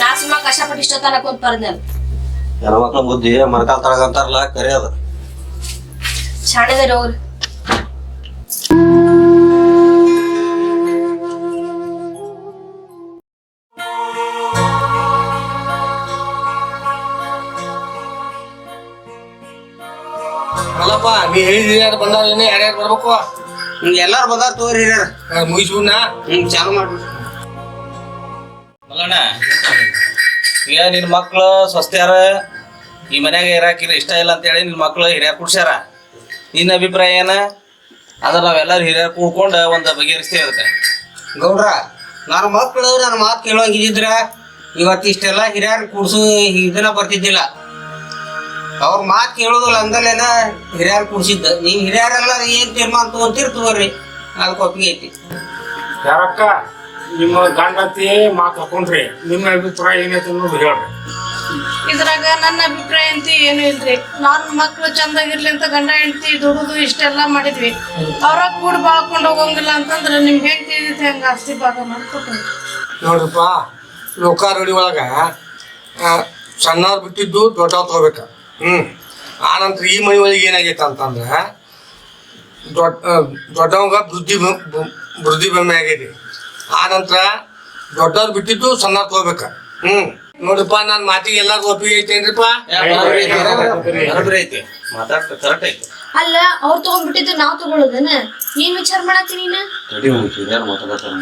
ನಾ ಸುಮ್ಮ ಕಷ್ಟಪಟ್ಟು ಇಷ್ಟೊತ್ತನ ಕುಂತ್ ಬರ್ದೇವ್. ಹೆಣ್ಮಕ್ಳ ಬುದ್ಧಿ ಮರ್ಕಾಲ್ ತಳಗಂತಾರಲ್ಲ, ಕರೆ ಅದ. ಶಾಣ್ಯದಿರಿ ಹೋಗ್ರಿ. ಅಲ್ಲಪ್ಪ, ನೀ ಹೇಳಿದ್ರಿ ಯಾರು ಬಂದಾರ, ಯಾರ್ಯಾರು ಬರ್ಬೇಕು? ಎಲ್ಲಾರು ಬಂದಾರ ತೋರಿ ಹಿರಿಯರ. ಮುಗಿಸ್ಬಿಡ್ನಾ? ಚಾಲು ಮಾಡ್ರಿ. ಮಲ್ಲಣ್ಣ, ಈಗ ನಿನ್ನ ಮಕ್ಳು ಸ್ವಸ್ತ್ಯಾರ ಈ ಮನ್ಯಾಗ ಇರಾಕಿರ ಇಷ್ಟ ಇಲ್ಲ ಅಂತೇಳಿ ನಿನ್ನ ಮಕ್ಳು ಹಿರಿಯರ್ ಕುಡ್ಸ್ಯಾರ. ನಿನ್ನ ಅಭಿಪ್ರಾಯ ಏನ? ಅದ್ರ ನಾವೆಲ್ಲರೂ ಹಿರಿಯರ್ ಕೂಡ್ಕೊಂಡು ಒಂದು ಬಗೆಹರಿಸ್ತೇವೆ ಅದಕ್ಕೆ. ಗೌಡ್ರ, ನನ್ನ ಮಕ್ಳು ನನ್ನ ಮಾತು ಕೇಳೋಂಗಿದ್ರ ಇವತ್ತು ಇಷ್ಟೆಲ್ಲ ಹಿರಿಯರ್ ಕೂಡ್ಸು ಇದನ್ನ ಬರ್ತಿದ್ದಿಲ್ಲ. ಅವ್ರ ಮಾತು ಕೇಳೋದಿಲ್ಲ ಅಂದಲೇನ ಹಿರಿಯರ್ ಕೂಡ್ಸಿದ್ದ. ನೀವು ಹಿರಿಯರೆಲ್ಲ ಏನ್ ತೀರ್ಮಾನ ತಗೊಂತೀರಿ ತಗೋರಿ, ಅದಕ್ಕೆ ಒಪ್ಪಿಗೆ ಐತಿ. ಯಾರಕ್ಕ ನಿಮ್ಮ ಗಂಡತಿ ಮಾತು ಹಾಕೊಂಡ್ರಿ, ನಿಮ್ಮ ಅಭಿಪ್ರಾಯ ಏನೈತಿ ಅನ್ನೋದು ಹೇಳ್ರಿ. ಇದ್ರಾಗ ನನ್ನ ಅಭಿಪ್ರಾಯ ಅಂತ ಏನು ಇಲ್ರಿ. ನಾನು ಮಕ್ಳು ಚಂದಾಗಿರ್ಲಿ ಅಂತ ಗಂಡ ಹೆಂಡತಿ ದುಡುದು ಇಷ್ಟೆಲ್ಲ ಮಾಡಿದ್ವಿ. ಅವ್ರ ಕೂಡ ಬಾಳ್ಕೊಂಡು ಹೋಗಂಗಿಲ್ಲ ಅಂತಂದ್ರೆ ನಿಮ್ಗೆ ಹೆಂಗ್ ತಿಳಿದೈತಿ ಹಂಗ ಆಸ್ತಿ ಭಾಗ ಮಾಡ್ಕೊಟ್ರಿ. ನೋಡ್ರಪ್ಪ, ಲೋಕಾರೂಢಿ ಒಳಗ ಸಣ್ಣವ್ರು ಬಿಟ್ಟಿದ್ದು ದೊಡ್ಡವ್ ತಗೋಬೇಕ. ಆನಂತರ ಈ ಮನೆ ಒಳಗೆ ಏನಾಗೈತೆ ಅಂತಂದ್ರೆ ದೊಡ್ಡವಂಗ ಬುದ್ಧಿ ಬೊಮ್ಮೆ ಆಗೈತಿ. ಆನಂತರ ದೊಡ್ಡವ್ರು ಬಿಟ್ಟಿದ್ದು ಸಣ್ಣವ್ರು ತಗೋಬೇಕ. ನೋಡಪ್ಪ, ನನ್ನ ಮಾತಿಗೆ ಎಲ್ಲಾರು ಒಪ್ಪಿಗೆ ಐತೇನ್ರಿಪ್ಪ? ಐತಿ, ಮಾತಾಡ್ತ ಕರೆಕ್ಟ್ ಐತಿ. ಅಲ್ಲ, ಅವ್ರು ತಗೊಂಡ್ಬಿಟ್ಟಿದ್ದು ನಾವ್ ತಗೊಳ್ಳೋದನ? ಏನ್ ವಿಚಾರ ಮಾಡತ್ತೀನಿ ನೀನ? ಹಿರಿಯರ್ ಮಾತಾಡತಾರ,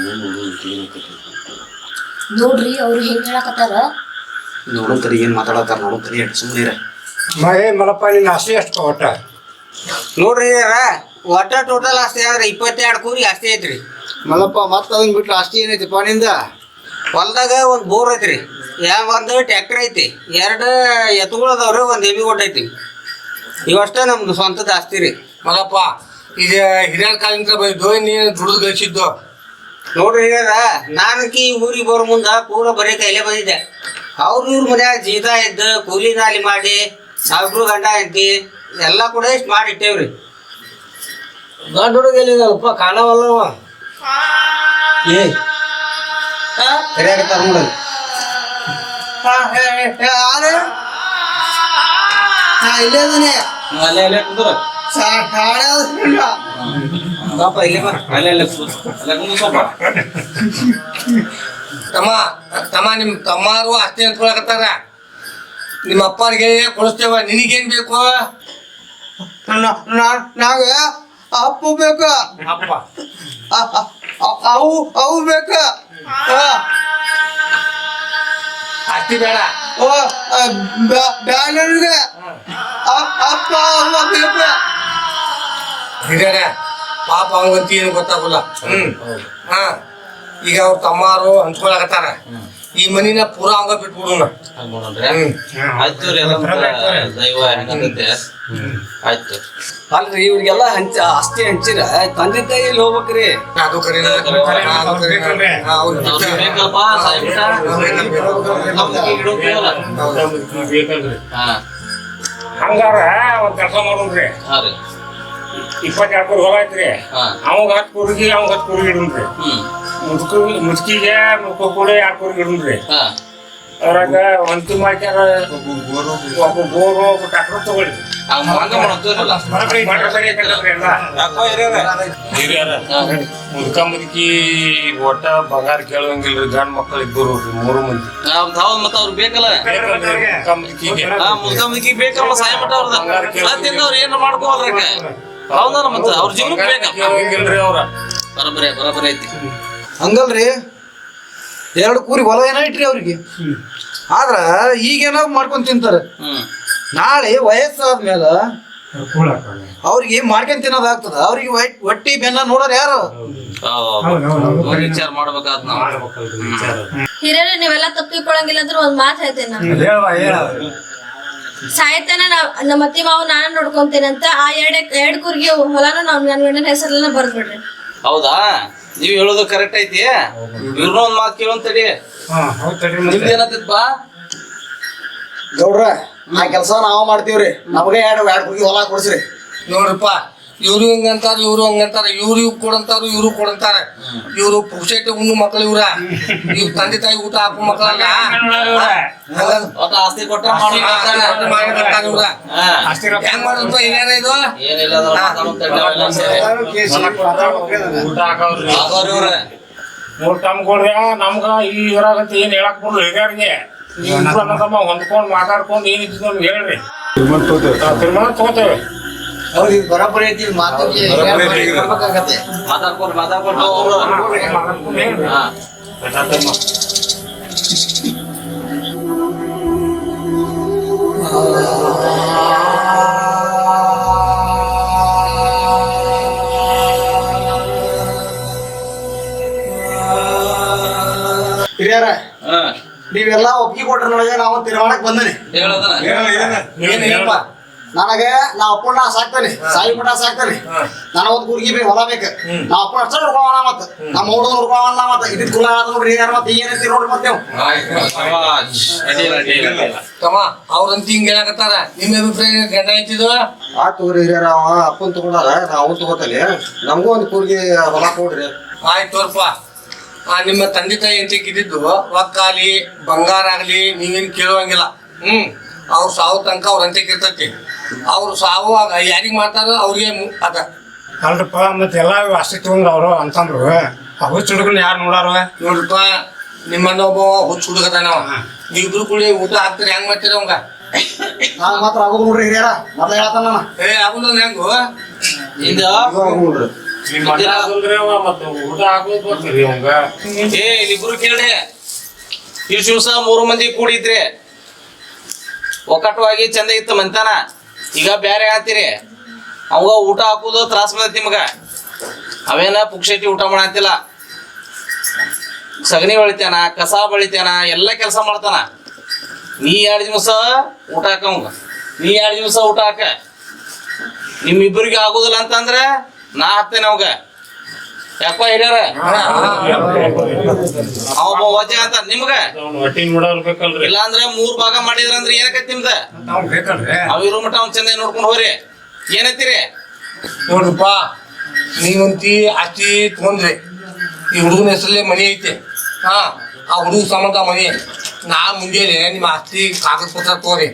ನೋಡ್ರಿ ಅವ್ರು ಹೆಂಗ್ ಹೇಳಕತ್ತಾರ. ನೋಡಂತರಿ ಏನ್ ಮಾತಾಡತಾರ ನೋಡಂತರಿ, ಸುಮ್ಮನೆ ಮಲಪ್ಪ, ನಿನ್ನ ಆಸ್ತಿ ಎಷ್ಟು ಒಟ್ಟ? ನೋಡ್ರಿ ಒಟ್ಟ ಟೋಟಲ್ ಆಸ್ತಿ ಅಂದ್ರೆ 22 ಕೂರಿ ಆಸ್ತಿ ಐತ್ರಿ. ಮಲ್ಲಪ್ಪ, ಮತ್ತ ಅದನ್ನ ಬಿಟ್ರೆ ಆಸ್ತಿ ಏನೈತಿಪ್ಪ ನಿಂದ? ಹೊಲ್ದಾಗ ಒಂದು ಬೋರ್ ಐತ್ರಿ, ಒಂದು ಟ್ರ್ಯಾಕ್ಟರ್ ಐತಿ, 2 ಎತ್ತುಗಳು ಅದಾವ್ರಿ, 1 ಎಮ್ಮಿ ಗೊಡ್ಡ ಐತಿ. ಇವಷ್ಟ ನಮ್ದು ಸ್ವಂತದ ಆಸ್ತಿ ರೀ. ಮಲ್ಲಪ್ಪ, ಇದು ಹಿರಿಯರ ಕಾಲಿಂದ ಬಂದಿದ್ದು, ನೀನು ದುಡಿದು ಗಳಿಸಿದ್ದು. ನೋಡ್ರಿ ಹಿರಿಯರ, ನಾನಕಿ ಊರಿಗೆ ಬರೋ ಮುಂದ ಪೂರ ಬರೀ ಕೈಲೇ ಬಂದಿದ್ದೆ. ಇವ್ರ ಮನ್ಯಾಗ ಜೀತ ಇದ್ದು ಕೂಲಿ ನಾಲಿ ಮಾಡಿ ನಾವಿಬ್ರು ಗಂಡ ಐತಿ ಎಲ್ಲ ಕೂಡ ಇಷ್ಟು ಮಾಡಿಟ್ಟೇವ್ರಿ. ಗಂಡ ಹುಡುಗ ಎಲ್ಲಿದಪ್ಪ, ಕಾಣವಲ್ಲವ. ಹಿರಿಯಾಗತ್ತಾರ ನೋಡಲ್. ಇಲ್ಲೇ ಅದನ್ನೇ ಅಲ್ಲೇ ಅಲ್ಲೇ ಕುಂದ್ರ ಪಾಪ ಇಲ್ಲೇ ಬರ. ಅಲ್ಲೇ ಕುಂದ್ರ ತಮ್ಮ ನಿಮ್ಮ ತಮ್ಮಾರು ಆಸ್ತಿ ಅಂತ್ಕೊಳಕತ್ತಾರ. ನಿಮ್ಮ ಅಪ್ಪನಿಗೆ ಕೊಡಿಸ್ತೇವ, ನಿನಗೇನ್ ಬೇಕು? ನಾವ ಅಪ್ಪು ಬೇಕ, ಅಪ್ಪ ಅವು ಬೇಕ. ಆಸ್ತಿ ಬೇಡ, ಬ್ಯಾನರ್ಗೆ ಅಪ್ಪ ಅವ್ವ ಬೇಕ. ಹಿರಿಯರ ಪಾಪ ಅವಂಗಂತ ಏನು ಗೊತ್ತಾಗಲ್ಲ. ಈಗ ಅವ್ರ ತಮ್ಮಾರು ಹಂಚ್ಕೊಳಕತ್ತಾರ. ಈ ಮನಿನ ಪೂರಾ ಅವಂಗ ಬಿಟ್ಬಿಡೋಣ. ಆಯ್ತು ರೀ, ದೈವ ಹೆಂಗಂತೆ ಆಯ್ತು. ಅಲ್ರಿ ಇವ್ರಿಗೆಲ್ಲ ಆಸ್ತಿ ಹಂಚಿರ ತಂದೆ ತಾಯಿ ಎಲ್ಲಿ ಹೋಗ್ಬೇಕ್ರಿ? ಅದು ಕರೀನ, ಬೇಕಲ್ಪ ಹಂಗಾರ ಒಂದ್ ಕೆಲಸ ಮಾಡೋಣ್ರಿ. 22 ಕೂರ್ ಹೊಲ ಐತ್ರಿ, ಅವಾಗ 10 ಕೂರಿಗೆ ಅವಾಗ 10 ಕೂರಿಗೆ ಇಡುನ್ರಿ. ಮುದುಕಿಗೆ ಮುಖ ಕೂಡ 2 ಕೂರಿಗೆ ಇಡುನ್ರಿ. ಅದ್ರಾಗ ಒಂಟಿ ಮಾಡ್ಯಾರ ಒಬ್ಬ ಬೋರು ಒಬ್ಬ ಟ್ರ್ಯಾಕ್ಟರ್ ತಗೊಳ್ಳಿ ಮುದುಕ ಮುದುಕಿ ಒಟ್ಟ ಬಂಗಾರ ಕೇಳುವಂಗಿಲ್ರಿ ಗಂಡ್ ಮಕ್ಕಳು ಇಬ್ಬರು 3 ಮಂದಿ ಮತ್ತ ಅವ್ರು ಬೇಕಲ್ಲ ಮುದುಕ ಮುದುಕಿಗೆ ಮುದ್ಕ ಮುದುಕಿ ಬೇಕಲ್ಲ ಸಾಯ ಮಟ್ಟ ಅವ್ರದ್ದು ಅವ್ರು ಏನ್ ಮಾಡ್ಕೋಲ್ರಾಗ ಹೌದಲ್ಲ ಮತ್ತ ಅವ್ರ ಜೀವನಕ್ಕೆ ಕೇಳುವಂಗಿಲ್ರಿ ಅವ್ರ ಬರಬರಿ ಐತಿ ಹಂಗಲ್ರಿ 2 ಕೂರಿ ಹೊಲ ಏನೋ ಇಟ್ರಿ ಅವ್ರಿಗೆ ಆದ್ರ ಈಗೇನೋ ಮಾಡ್ಕೊಂಡ್ ತಿಂತಾರೆ ನಾಳೆ ವಯಸ್ಸಾದ್ಮೇಲೆ ಅವ್ರಿಗೆ ಮಾಡ್ಕೊಂಡ್ ತಿನ್ನೋದಾಗ್ತದ ಅವ್ರಿಗೆ ಹೊಟ್ಟಿ ಬೆನ್ನ ನೋಡೋರು ಯಾರು ವಿಚಾರ ಮಾಡ್ಬೇಕಾದ್ ನಾವು ಹಿರಿಯರ ನೀವೆಲ್ಲ ತಪ್ಪು ತಿಳ್ಕೊಳಂಗಿಲ್ಲ ಅಂದ್ರೆ ಒಂದ್ ಮಾತು ಹೇಳ್ತೇನೆ ನಾನು ಸಾಯ್ತಾನ ನಮ್ಮ ಅತ್ತಿ ಮಾವು ನಾನು ನೋಡ್ಕೊಂತೇನೆ ಅಂತ ಆ ಎರಡ್ ಕೂರ್ಗಿ ಹೊಲನ ನಾವ್ ನನ್ನ ಗಂಡನ ಹೆಸರನ್ನ ಬರ್ದ್ಬಿಡ್ರಿ. ಹೌದಾ ನೀವ್ ಹೇಳೋದು ಕರೆಕ್ಟ್ ಐತಿ ಇವ್ರನ್ನ ಒಂದ್ ಮಾತು ಕೇಳೋಂತಡಿ ನಿಮ್ದು ಏನತ್ತಿತ್ ಬಾ ಗೌಡ್ರ ಆ ಕೆಲಸ ನಾವು ಮಾಡ್ತೀವ್ರಿ ನಮಗೆ ಎರಡು ಕೂಗಿ ಹೊಲ ಕೊಡ್ಸ್ರಿ. ನೋಡ್ರಪ್ಪ ಇವ್ರು ಹಿಂಗಂತಾರ ಇವ್ರು ಹಂಗಂತಾರ ಇವ್ರು ಕೊಡಂತಾರ ಇವ್ರು ಕೊಡಂತಾರ ಇವ್ರು ಪುಕ್ಷೇಟಿ ಉಣ್ಣು ಮಕ್ಳು ಇವ್ರ ಇವ್ ತಂದೆ ತಾಯಿ ಊಟ ಹಾಕೋ ಮಕ್ಕಳಲ್ಲ ಆಸ್ತಿ ಕೊಟ್ಟ ಹೆಂಗ್ ಮಾಡೋದು ಏನೇನ ಇದು ಊಟ ಹಾಕವ್ರಿ ಮೂರ್ ತಮ್ಗೊಳ್ರಿ ನಮ್ಗ ಈ ಇದ್ರಾಗಂತ ಏನ್ ಹೇಳಕ್ ಬರೋದು ಹಿರಿಯರಿಗೆ ಹೊಂದ್ಕೊಂಡ್ ಮಾತಾಡ್ಕೊಂಡ್ ಏನಿದ್ದು ನಮ್ಗೆ ಹೇಳ್ರಿ ತೀರ್ಮಾನ ತಗೋತೇವೆ. ಹೌದು ಬರಾಬರಿ ಐತಿ ಮಾತಾಡ್ಬೇಕಾಗತ್ತೆ. ಮಾತಾಡ್ಕೊಂಡು ಹಿರಿಯರ ನೀವೆಲ್ಲಾ ಒಪ್ಪಿಗೆ ಕೊಟ್ರ ನನಗೆ ನಾವು ತೀರ್ಮಾನಕ್ಕೆ ಬಂದನಿ. ಏನ್ ಹೇಳಪ್ಪ ನನಗೆ ನಾ ಅಪ್ಪಣ್ಣ ಸಾಕ್ತಾನೆ ಸಾಯಿ ಮಠ ಸಾಕ್ತಾನೆ ನಾನು ಒಂದ್ ಗುರ್ಗಿ ಬೇಕು ಹೊಲ ಬೇಕು ನಾ ಅಪ್ಪಣ್ಣ ಅಷ್ಟ ನೋಡ್ಕೋಣ ಮತ್ತ ನಮ್ಮ ಹುಡುಗ ನೋಡ್ಕೋಣ ಮತ್ತ ಇದ್ ಕುಲ ಆದ ನೋಡ್ರಿ ಯಾರ ಮತ್ತೆ ಏನಂತೀರಿ ನೋಡ್ರಿ ಮತ್ತೆ ತಮ್ಮ ಅವ್ರಂತ ಹಿಂಗ ಹೇಳಕತ್ತಾರ ನಿಮ್ಮ ಅಭಿಪ್ರಾಯ ಗಂಡ ಐತಿದ್ವ ಆತು ಹಿರಿಯರ ಅವ ಅಪ್ಪನ್ ತಗೊಂಡಾರ ನಾ ಅವ್ನ್ ತಗೋತಾನೆ ನಮಗೂ ಒಂದ್ ಕೂರ್ಗಿ ಹೊಲ ಕೊಡ್ರಿ. ಆಯ್ತು ತೋರ್ಪ ನಿಮ್ಮ ತಂದೆ ತಾಯಿ ಅಂತ ಇದ್ದಿದ್ದು ರೊಕ್ಕಾಗ್ಲಿ ಬಂಗಾರ ಆಗ್ಲಿ ನೀವೇನ್ ಕೇಳುವಂಗಿಲ್ಲ. ಅವ್ರ ಸಾವು ತನಕ ಅವ್ರ ಅಂತ್ಯಕ್ಕೆ ಇರ್ತೈತಿ. ಅವ್ರು ಸಾವು ಯಾರಿಗ್ ಮಾಡ್ತಾರ ಅವ್ರಿಗೆ ಅದ ಅಲ್ರಪ್ಪ ಮತ್ತೆ ಎಲ್ಲಾ ಅಷ್ಟೇ ತಗೊಂಡ್ರ ಅವ್ರು ಅಂತಂದ್ರು ಅವ್ರ ಹುಡುಗನ ಯಾರು ನೋಡಾರ ನೋಡ್ರಪ್ಪ ನಿಮ್ಮನ್ನ ಒಬ್ಬ ಹುಚ್ಚ ಹುಡುಗದಾನವ ನೀವಿಬ್ರು ಕೂಡಿ ಊಟ ಹಾಕ್ತೀರಿ ಹೆಂಗ್ ಮಾಡ್ತೀರ ಅವಂಗ ನಾನ್ ಮಾತ್ರ ಆಗೋದು ನೋಡ್ರಿ ಹಿರಿಯರ ಮೊದ್ಲ ಹೇಳತ್ತಾನ ನಾನು ಆಗುಲ್ಲ ಹೆಂಗು ನೋಡ್ರಿ ಮತ್ತ ಊಟ ಹಾಕೋದು ಬರ್ತೀರಿ ಅವಂಗ ಇಬ್ರು ಕೇಳಿ ಇಷ್ಟು ದಿವಸ 3 ಮಂದಿ ಕೂಡಿದ್ರಿ ಒಕ್ಕಟ್ಟವಾಗಿ ಚಂದ ಇತ್ತು ಮಂತಾನ ಈಗ ಬ್ಯಾರೆ ಹಾಕ್ತಿರಿ ಅವಾಗ ಊಟ ಹಾಕುದು ತ್ರಾಸ ಬಂದೈತಿ ನಿಮಗ ಅವೇನ ಪುಕ್ಷೇಟಿ ಊಟ ಮಾಡಂತಿಲ್ಲ ಸಗಣಿ ಬಳಿತಾನ ಕಸ ಬಳಿತಾನ ಎಲ್ಲ ಕೆಲಸ ಮಾಡ್ತಾನ. ನೀ 2 ದಿವಸ ಊಟ ಹಾಕಂಗ ನೀ 2 ದಿವಸ ಊಟ ಹಾಕ ನಿಮ್ಮಿಬ್ಬರಿಗೆ ಆಗುದಿಲ್ಲ ಅಂತಂದ್ರೆ ನಾ ಹಾಕ್ತೇನೆ ಅವಾಗ ಯಾಕೋ ಹಿರಿಯರ ಅವ ವಜೆ ಅಂತ ನಿಮ್ಗ ಇಲ್ಲ ಅಂದ್ರೆ 3 ಭಾಗ ಮಾಡಿದ್ರ ಅಂದ್ರೆ ಏನಕೈತಿ ನಿಮ್ದ ಅವಿರೋ ಮಟ್ಟ ಅವ್ನ ಚಂದ ನೋಡ್ಕೊಂಡು ಹೋಗ್ರಿ ಏನೈತಿರಿ ನೋಡ್ರಪ್ಪ ನೀವಂತಿ ಅಷ್ಟಿ ತಗೊಂಡ್ರಿ ಈ ಹುಡುಗನ ಹೆಸರಲ್ಲೇ ಮನಿ ಐತಿ ಆ ಹುಡುಗ ಸಂಬಂಧ ಮನಿ ನಾ ಮುಂಜಾನೆ ನಿಮ್ಮ ಆಸ್ತಿ ಕಾಗದ ಪತ್ರ ತಗೋರಿ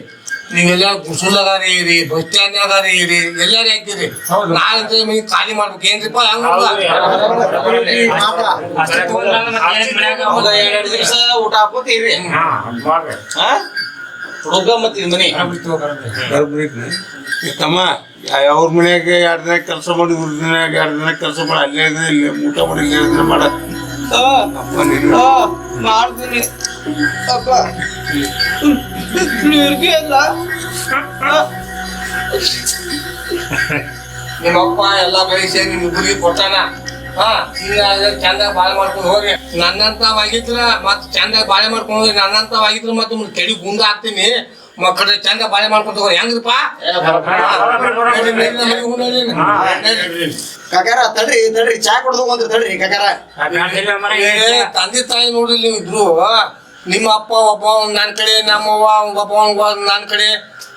ನೀವೆಲ್ಲ ಗುಸುಲಾಗಾರಿ ಇರಿ ಬಸ್ ಸ್ಟ್ಯಾಂಡ್ನಾಗಾರಿ ಇರಿ ಎಲ್ಲಾರು ಹಾಕಿರಿ ನಾಳೆ ಮನಿ ಖಾಲಿ ಮಾಡ್ಬೇಕು ಏನ್ರಿಪ್ಪ ಹಂಗ 2 ದಿವಸ ಊಟ ಹಾಕೋತ ಇರ್ರಿ ಹುಡುಗ ಮತ್ತ ಮನಿ ತಮ್ಮ ಅವ್ರ ಮನ್ಯಾಗ 2 ದಿನ ಕೆಲಸ ಮಾಡಿ 3 ದಿನ 2 ದಿನ ಕೆಲಸ ಮಾಡಿ ಅಲ್ಲೇ ಇಲ್ಲಿ ಊಟ ಮಾಡಿ ಇಲ್ಲೇ ಮಾಡ ಮಾಡ್ತೀನಿ ಅಪ್ಪ ಅಲ್ಲ ನಿಮ್ಮಪ್ಪ ಎಲ್ಲ ಬೆಳೆಸಿ ನಿಮ್ ಹುಡುಗಿ ಕೊಟ್ಟಾನ ಈಗ ಚಂದ ಬಾಳೆ ಮಾಡ್ಕೊಂಡು ಹೋಗ್ರಿ ನನ್ನಂತವಾಗಿದ್ರ ಮತ್ ಚಂದ ಬಾಳೆ ಮಾಡ್ಕೊಂಡು ಹೋಗ್ರಿ ನನ್ನಂತವಾಗಿದ್ರ ಮತ್ತೆ ನಿಮ್ಗೆ ತೆಡಿ ಗುಂಡ ಹಾಕ್ತೀನಿ ಮಕ್ಕಳ ಚಂದ ಬಾಳೆ ಮಾಡ್ಕೊಂಡು ಹೋಗ್ರಿ ಹೆಂಗ್ರಿಪ್ಪ ಕಾಕಾರ ತಡ್ರಿ ತಡ್ರಿ ಚಾ ಕುಡ್ದು ಬಂದ್ರಿ ತಡ್ರಿ ಕಾಕಾರ ತಂದೆ ತಾಯಿ ನೋಡ್ರಿ ನೀವು ಇದ್ರು ನಿಮ್ಮ ಅಪ್ಪ ಒಬ್ಬ ನನ್ನ ಕಡೆ ನಮ್ಮವ್ವ ಒಬ್ಬ ನನ್ನ ಕಡೆ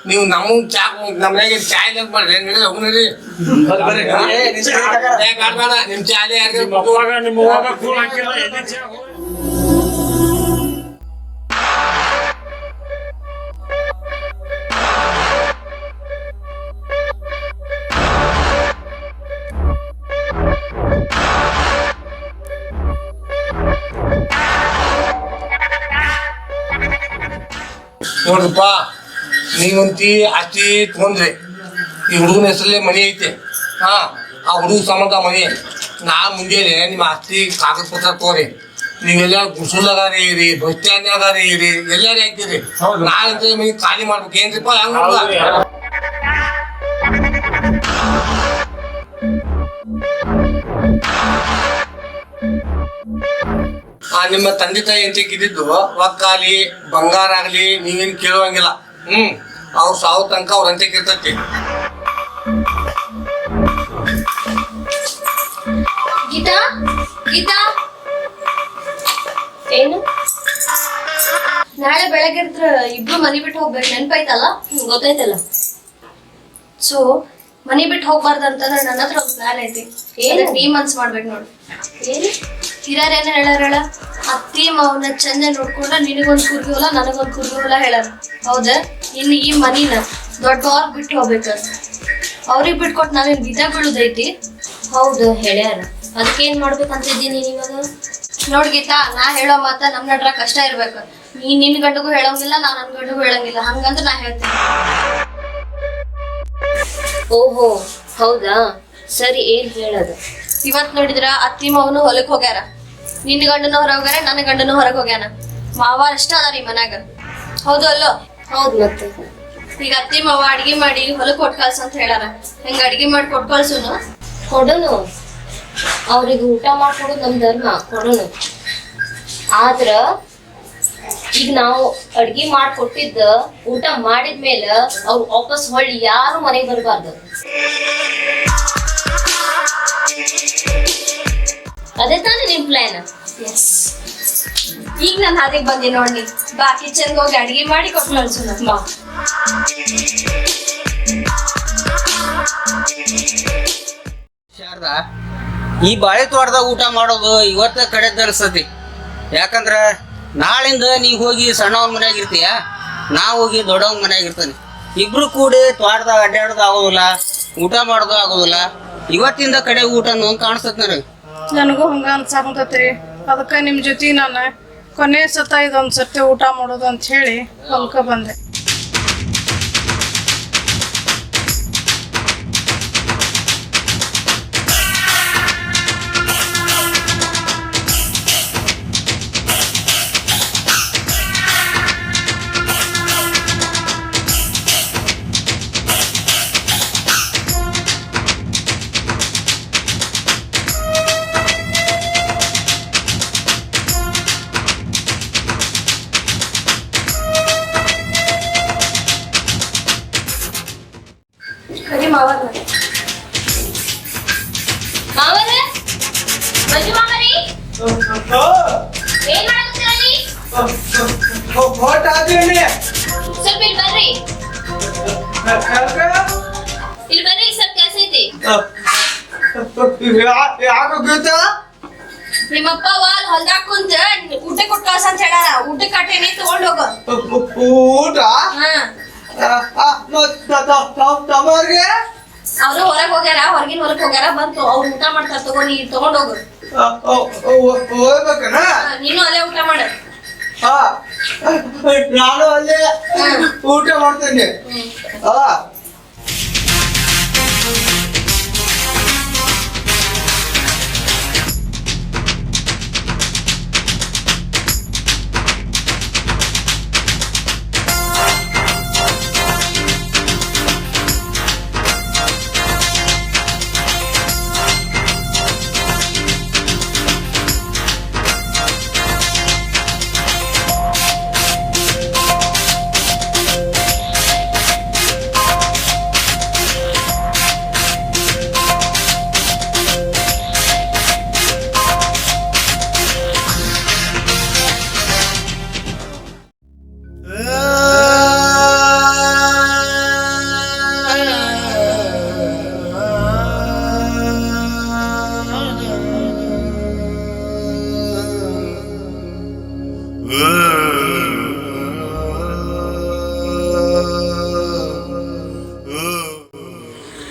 ನೀವು ನಮ್ಮ ಚಾ ನಮ್ಮ ಮನೆಗೆ ಚಾ ಇಲ್ಲ ಮಾಡ್ರಿ ಹೋಗ್ರಿ ನಿಮ್ ಚಾಲೆ ನಿಮ್ಮ ನೋಡ್ರಪ್ಪ ನೀವಂತಿ ಆಸ್ತಿ ತಗೊಂಡ್ರಿ ಈ ಹುಡುಗನ ಹೆಸರಲ್ಲೇ ಮನೆ ಐತೆ ಹಾ ಆ ಹುಡುಗ ಸಂಬಂಧ ಮನೆ ನಾ ಮುಂಜಾನೆ ನಿಮ್ಮ ಆಸ್ತಿ ಕಾಗದ ಪತ್ರ ತಗೋರಿ ನೀವೆಲ್ಲ ಗುಸುಲಾಗಾರಿ ಇರಿ ಬಸ್ ಸ್ಟ್ಯಾಂಡ್ನಾಗಾರಿ ಇರಿ ಎಲ್ಲಾರಿ ಹಾಕ್ತೀರಿ ನಾಳೆ ಮನೆ ಖಾಲಿ ಮಾಡ್ಬೇಕು ಏನ್ರಿಪ್ಪ ಹಂಗ ನಿಮ್ಮ ತಂದೆ ತಾಯಿ ಅಂತ ಇದ್ದಿದ್ದು ರೊಕ್ಕಾಗ್ಲಿ ಬಂಗಾರ ಆಗ್ಲಿ ನೀವೇನ್ ಕೇಳುವಂಗಿಲ್ಲ ಅವ್ರ ಸಾವು ತನಕ ಅವ್ರ ಅಂತ್ಯಕ್ಕೆ ಇರ್ತೈತಿ. ಗೀತಾ ಗೀತಾ ಏನು ನಾಳೆ ಬೆಳಗ್ಗೆ ಇಬ್ರು ಮನಿ ಬಿಟ್ಟು ಹೋಗ್ಬೇಕು ನೆನ್ಪಾಯ್ತಲ್ಲ? ಗೊತ್ತಾಯ್ತಲ್ಲ. ಸೊ ಮನಿ ಬಿಟ್ಟು ಹೋಗ್ಬಾರ್ದು ಅಂತಂದ್ರೆ ನನ್ನ ಹತ್ರ ಒಂದು ಪ್ಲಾನ್ ಐತಿ. ನೀ ಮನ್ಸ್ ಮಾಡ್ಬೇಕು ನೋಡು. ಏನು ಹಿರಿಯರೇನ ಹೇಳ ಅತ್ತಿ ಮಾವನ ಚಂದ ನೋಡ್ಕೊಂಡ ನಿನಗೊಂದ್ ಕುರ್ಗಿ ಹೊಲ ನನಗೊಂದ್ ಕುರ್ಗಿ ಹೊಲ ಹೇಳಾರ. ಹೌದಾ? ಇನ್ನು ಈ ಮನಿನ ದೊಡ್ಡವ್ರಿಗೆ ಬಿಟ್ಟು ಹೋಗ್ಬೇಕ. ಅವ್ರಿಗೆ ಬಿಟ್ಕೊಟ್ಟು ನಾವೇನ್ ಬಿದ್ದ ಬೀಳುದೈತಿ? ಹೌದು ಹೇಳ್ಯಾರ. ಅದಕ್ಕೇನ್ ಮಾಡ್ಬೇಕಂತಿದ್ದೀನಿ ಇವಾಗ? ನೋಡ್ ಗೀತಾ, ನಾ ಹೇಳೋ ಮಾತ ನಮ್ ನಡ್ರ ಕಷ್ಟ ಇರ್ಬೇಕು. ನೀ ನಿನ್ ಗಂಡಗೂ ಹೇಳೋಂಗಿಲ್ಲ, ನಾ ನನ್ ಗಂಡಗೂ ಹೇಳಂಗಿಲ್ಲ. ಹಂಗಂದ್ರೆ ನಾ ಹೇಳ್ತೀನಿ. ಓಹೋ ಹೌದಾ, ಸರಿ. ಏನ್ ಹೇಳೋದು? ಇವತ್ ನೋಡಿದ್ರ ಅತ್ತಿ ಮಾವನು ಹೊಲಕ್ ಹೋಗ್ಯಾರ. ನಿನ್ನ ಗಂಡನು ಹೊರಗೆ ಹೋಗ್ಯಾರ, ನನ್ನ ಗಂಡನು ಹೊರಗೆ ಹೋಗ್ಯಾನ. ಮಾವ ಅಷ್ಟ ಅದಾರ ಈ ಮನ್ಯಾಗ. ಹೌದು ಅಲ್ಲೋ? ಹೌದು. ಮತ್ತೆ ಈಗ ಅತ್ತಿ ಮಾವ ಅಡ್ಗಿ ಮಾಡಿ ಹೊಲಕ್ ಕೊಟ್ ಕಳ್ಸ ಅಂತ ಹೇಳಾರ. ಹೆಂಗ ಅಡ್ಗಿ ಮಾಡಿ ಕೊಟ್ ಕಳ್ಸುನು? ಕೊಡೋನು. ಅವ್ರಿಗೆ ಊಟ ಮಾಡ್ಕೊಡೋದು ನಮ್ ಧರ್ಮ, ಕೊಡೋನು. ಆದ್ರ ಈಗ ನಾವು ಅಡ್ಗಿ ಮಾಡ್ಕೊಟ್ಟಿದ್ದ ಊಟ ಮಾಡಿದ್ಮೇಲೆ ಅವ್ರು ವಾಪಸ್ ಹೊಳ್ಳಿ ಯಾರು ಮನೆಗೆ ಬರ್ಬಾರ್ದು. ಅದೇ ತಾನೇ ನಿಮ್ ಪ್ಲಾನ್? ಎಸ್. ಈಗ ನಾನು ಹಾದಿಗೆ ಬಂದೆ ನೋಡಿ. ಬಾ ಕಿಚನ್ಗೆ ಹೋಗಿ ಅಡ್ಗೆ ಮಾಡಿ ಕೊಟ್ಟು ಕಳ್ಸೋಣ. ಬಾ. ಶಾರದಾ, ಈ ಬಾಳೆ ತೋಟದಾಗ ಊಟ ಮಾಡೋದು ಇವತ್ತ ಕಡೆ ಅನ್ಸತಿ. ಯಾಕಂದ್ರ ನಾಳಿಂದ ನೀ ಹೋಗಿ ಸಣ್ಣವನ್ ಮನ್ಯಾಗ ಇರ್ತೀಯ, ನಾ ಹೋಗಿ ದೊಡ್ಡವನ್ ಮನ್ಯಾಗ ಇರ್ತಾನೆ. ಇಬ್ರು ಕೂಡಿ ತೋಟದಾಗ ಅಡ್ಡಾಡೋದು ಆಗೋದಿಲ್ಲ, ಊಟ ಮಾಡೋದು ಆಗೋದಿಲ್ಲ. ಇವತ್ತಿಂದ ಕಡೆ ಊಟ ಕಾಣಿಸ್ತತ್ ನನಗೆ. ನನಗೂ ಹಂಗ ಅನ್ಸಾಕತೈತ್ರಿ. ಅದಕ್ಕೆ ನಿಮ್ ಜೊತೆ ನಾನು ಕೊನೆ ಸತ ಇದೊಂದ್ ಸರ್ತಿ ಊಟ ಮಾಡೋದು ಅಂತ ಹೇಳಿ ಹೊಲ್ಕ ಬಂದೆ. ಮಾವರೇ, ಮಂಜು ಮಾವರಿ, ಏನ್ ಮಾಡಕತ್ತೀರ ನೀ? ಸ್ವಲ್ಪ ಇಲ್ಲಿ ಬರ್ರಿ. ಇಲ್ಲಿ ಬರ್ರಿ, ಸ್ವಲ್ಪ ಕೆಲಸ ಐತಿ. ನಿಮ್ಮಪ್ಪ ವಾಲ್ ಹೊಲ್ದಾಗ ಕುಂತ ಊಟ ಕೊಟ್ಟು ಕಳ್ಸ ಅಂತ ಹೇಳಾರ. ಊಟ ಕಟ್ಟೆನಿ ತಗೊಂಡ್ ಹೋಗ. ಊಟ ಅವ್ರು ಹೊರಗ್ ಹೋಗ್ಯಾರ, ಹೊರಗಿನ ಹೊಲಕ್ ಹೋಗ್ಯಾರ. ಬಂತು ಅವ್ರು ಊಟ ಮಾಡ್ತಾರ. ತಗೊಂಡಿ ತಗೊಂಡ್ ಹೋಗು. ಹೋಗ್ಬೇಕನ? ನೀನು ಅಲ್ಲೇ ಊಟ ಮಾಡ. ನಾನು ಅಲ್ಲೇ ಊಟ ಮಾಡ್ತೇನೆ.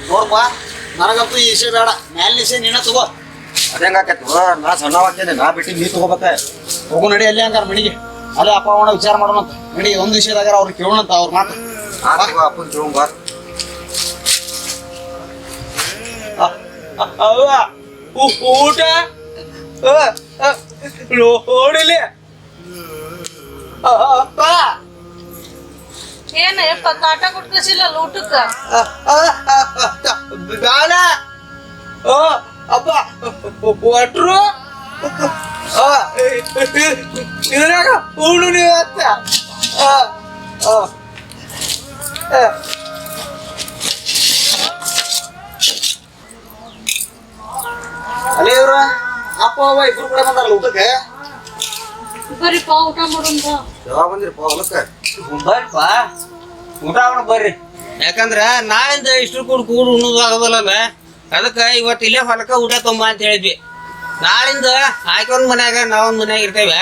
ನೋಡಪ್ಪ, ನನಗಂತೂ ಈ ವಿಷಯ ಬೇಡ. ಮ್ಯಾಲಿನ ವಿಷಯ ನೀನ ತಗೋ. ಅದೇಂಗಾಕೈತಿ, ನಾ ಸಣ್ಣವಾಗ್ತೇನೆ. ನಾ ಬಿಟ್ಟು ನೀ ತಗೋಬೇಕ. ಹೋಗು ನಡಿ ಅಲ್ಲಿ ಹಂಗಾರ ಮನಿಗೆ. ಅಲ್ಲೇ ಅಪ್ಪ ಅವನ ವಿಚಾರ ಮಾಡೋಣಂತ ನಡಿ ಒಂದು ವಿಷಯದಾಗ ಅವ್ರು ಕೇಳೋಣಂತ ಅವ್ರ ಮಾತು ಅಪ್ಪನ ಕೇಳೋಣ ಬಾ ಅವ್ವ ಊಟ ನೋಡಿಲಿ ಅಪ್ಪ ಏನ ಯಪ್ಪ ಕಾಟ ಕೊಟ್ಕಸಿಲ್ಲ ಊಟಕ್ಕ ಬೇಡ ಅಪ್ಪ ಒಟ್ರು ಇದ್ರಾಗ ಉಣ್ಣು ನೀವು ಅತ್ತ ಅಲ್ಲೇ ಇವ್ರ ಅಪ್ಪ ಅವ್ವ ಇಬ್ರು ಕೂಡ ಬಂದಾರಲ್ಲ ಊಟಕ್ಕೆ ಬರೀಪ ಊಟ ಮಾಡೋಣ ಯಾವಾಗ ಬಂದಿರಪ್ಪ ಹೊಲಕ್ಕೆ ಬರ್ರಿಪ್ಪ ಊಟ ಮಾಡೋಣ ಬರ್ರಿ ಯಾಕಂದ್ರ ನಾಳಿಂದ ಇಷ್ಟು ಕೂಡು ಉಣ್ಣೋದು ಆಗೋದಲ್ಲ ಅದಕ್ಕೆ ಇವತ್ತು ಇಲ್ಲೇ ಹೊಲಕ್ಕ ಊಟ ತುಂಬ ಅಂತ ಹೇಳಿದ್ವಿ ನಾಳಿಂದ ಆಯ್ಕೊಂದ್ ಮನ್ಯಾಗ ನಾವೊಂದ್ ಮನ್ಯಾಗ ಇರ್ತೇವೆ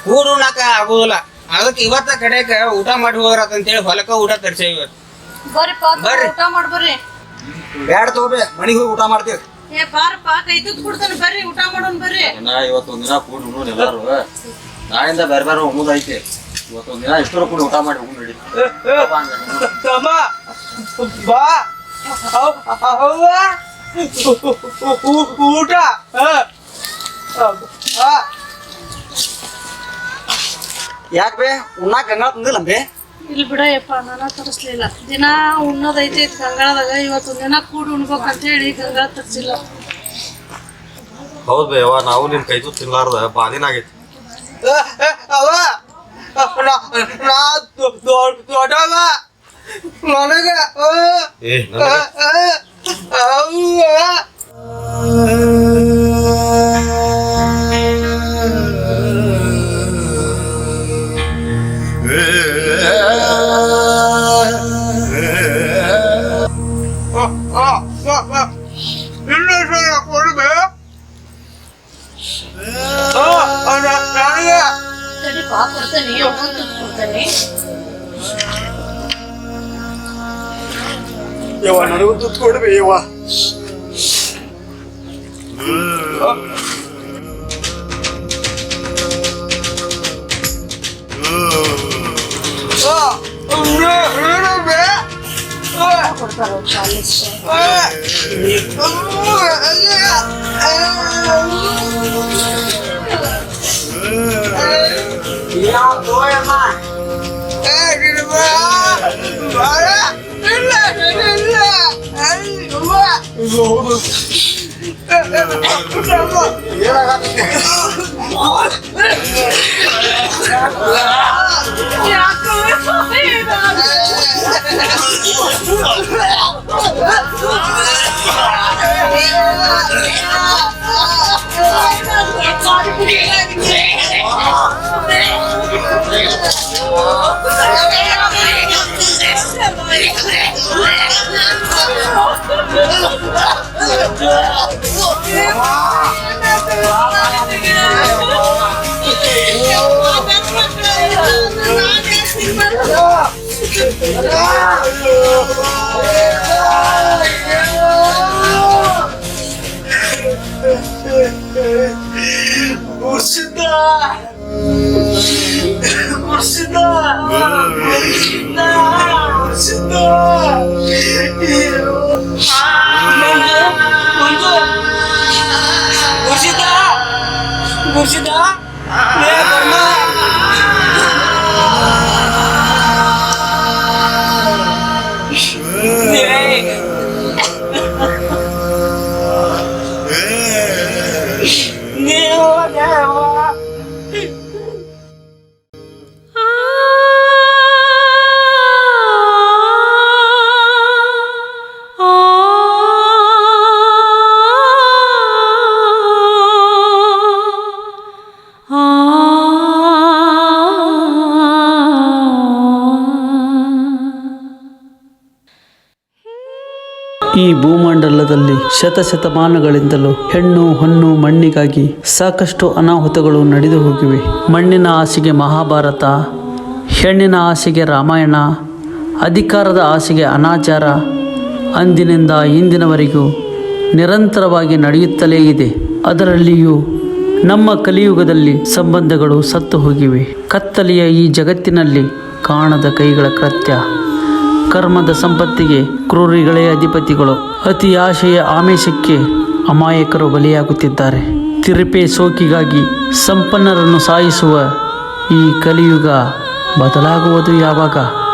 ಕೂಡು ಉಣ್ಣಾಕ ಆಗೋದಿಲ್ಲ ಅದಕ್ಕೆ ಇವತ್ತ ಕಡೆಕ ಊಟ ಮಾಡಿ ಹೋಗ್ರತ್ತಂತೇಳಿ ಹೊಲಕ್ಕ ಊಟ ತರ್ಸೇವಿ ಇವತ್ತು ಬರೀಪ ಬರ್ರಿ. ಊಟ ಮಾಡ್ಬರ್ರಿ ಬ್ಯಾಡ ತಗೋಬೇ ಮನಿಗೆ ಹೋಗಿ ಊಟ ಮಾಡ್ತೀವಿ ಏ ಬಾರಪ್ಪ ಕೈ ತುತ್ತು ಕೊಡ್ತಾನೆ ಬರ್ರಿ ಊಟ ಮಾಡೋಣ ಬರ್ರಿ ಇವತ್ತೊಂದ್ ದಿನ ಕೂಡಿ ಉಣ್ಣೋಣ ಎಲ್ಲಾರು ನಾಳಿಂದ ಬೇರೆ ಬೇರೆ ಉಣ್ಣೋದೈತಿ ಇವತ್ತೊಂದ್ ದಿನ ಇಷ್ಟರ ಕೂಡಿ ಊಟ ಮಾಡಿ ಹೋಗಿ ನಡಿ ತಮ್ಮ ಬಾ ಅವ್ವ ಊಟ ಯಾಕೆ ಬೇ ಉಣ್ಣಾಕ ಗಂಗಾಳ ತಂದಿಲ್ಲ ಬೇ ಇಲ್ಲಿ ಬಿಡಯಪ್ಪ ನಾನ ತರಿಸ್ಲಿಲ್ಲ ದಿನ ಉಣ್ಣೋದೈತಿ ಗಂಗಾಳದಾಗ ಇವತ್ತೊಂದ್ ದಿನ ಕೂಡಿ ಉಣ್ಬೇಕಂತ ಹೇಳಿ ಗಂಗಾಳ ತರಿಸಿಲ್ಲ ಹೌದ್ ಬೇ ಅವ್ವ ನಾವು ನಿನ್ ಕೈ ತುತ್ತು ತಿನ್ಲಾರ್ದ ಬಾದಿನ ಆಗೈತಿ ಅವ ನಾ ದೊಡ್ಡವ ನನಗ ಏ ಕೊಡ್ಬೇ ನನಗೆ ಸರಿಪ್ಪ ಕೊಡ್ತೇನೆ ಒಂದೊಂದು ತುತ್ತು ಕೊಡ್ತೇನೆ ಯವ್ವ ನನಗೂ ತುತ್ತು ಕೊಡ್ಬೇ ಯವ್ವ ಈ ಭೂಮಂಡಲದಲ್ಲಿ ಶತಶತಮಾನಗಳಿಂದಲೂ ಹೆಣ್ಣು ಹೊನ್ನು ಮಣ್ಣಿಗಾಗಿ ಸಾಕಷ್ಟು ಅನಾಹುತಗಳು ನಡೆದು ಹೋಗಿವೆ. ಮಣ್ಣಿನ ಆಸೆಗೆ ಮಹಾಭಾರತ, ಹೆಣ್ಣಿನ ಆಸೆಗೆ ರಾಮಾಯಣ, ಅಧಿಕಾರದ ಆಸೆಗೆ ಅನಾಚಾರ ಅಂದಿನಿಂದ ಇಂದಿನವರೆಗೂ ನಿರಂತರವಾಗಿ ನಡೆಯುತ್ತಲೇ ಇದೆ. ಅದರಲ್ಲಿಯೂ ನಮ್ಮ ಕಲಿಯುಗದಲ್ಲಿ ಸಂಬಂಧಗಳು ಸತ್ತು ಹೋಗಿವೆ. ಕತ್ತಲೆಯ ಈ ಜಗತ್ತಿನಲ್ಲಿ ಕಾಣದ ಕೈಗಳ ಕೃತ್ಯ, ಕರ್ಮದ ಸಂಪತ್ತಿಗೆ ಕ್ರೂರಿಗಳೇ ಅಧಿಪತಿಗಳು. ಅತಿ ಆಶೆಯ ಆಮಿಷಕ್ಕೆ ಅಮಾಯಕರು ಬಲಿಯಾಗುತ್ತಿದ್ದಾರೆ. ತಿರುಪೆ ಸೋಕಿಗಾಗಿ ಸಂಪನ್ನರನ್ನು ಸಾಯಿಸುವ ಈ ಕಲಿಯುಗ ಬದಲಾಗುವುದು ಯಾವಾಗ?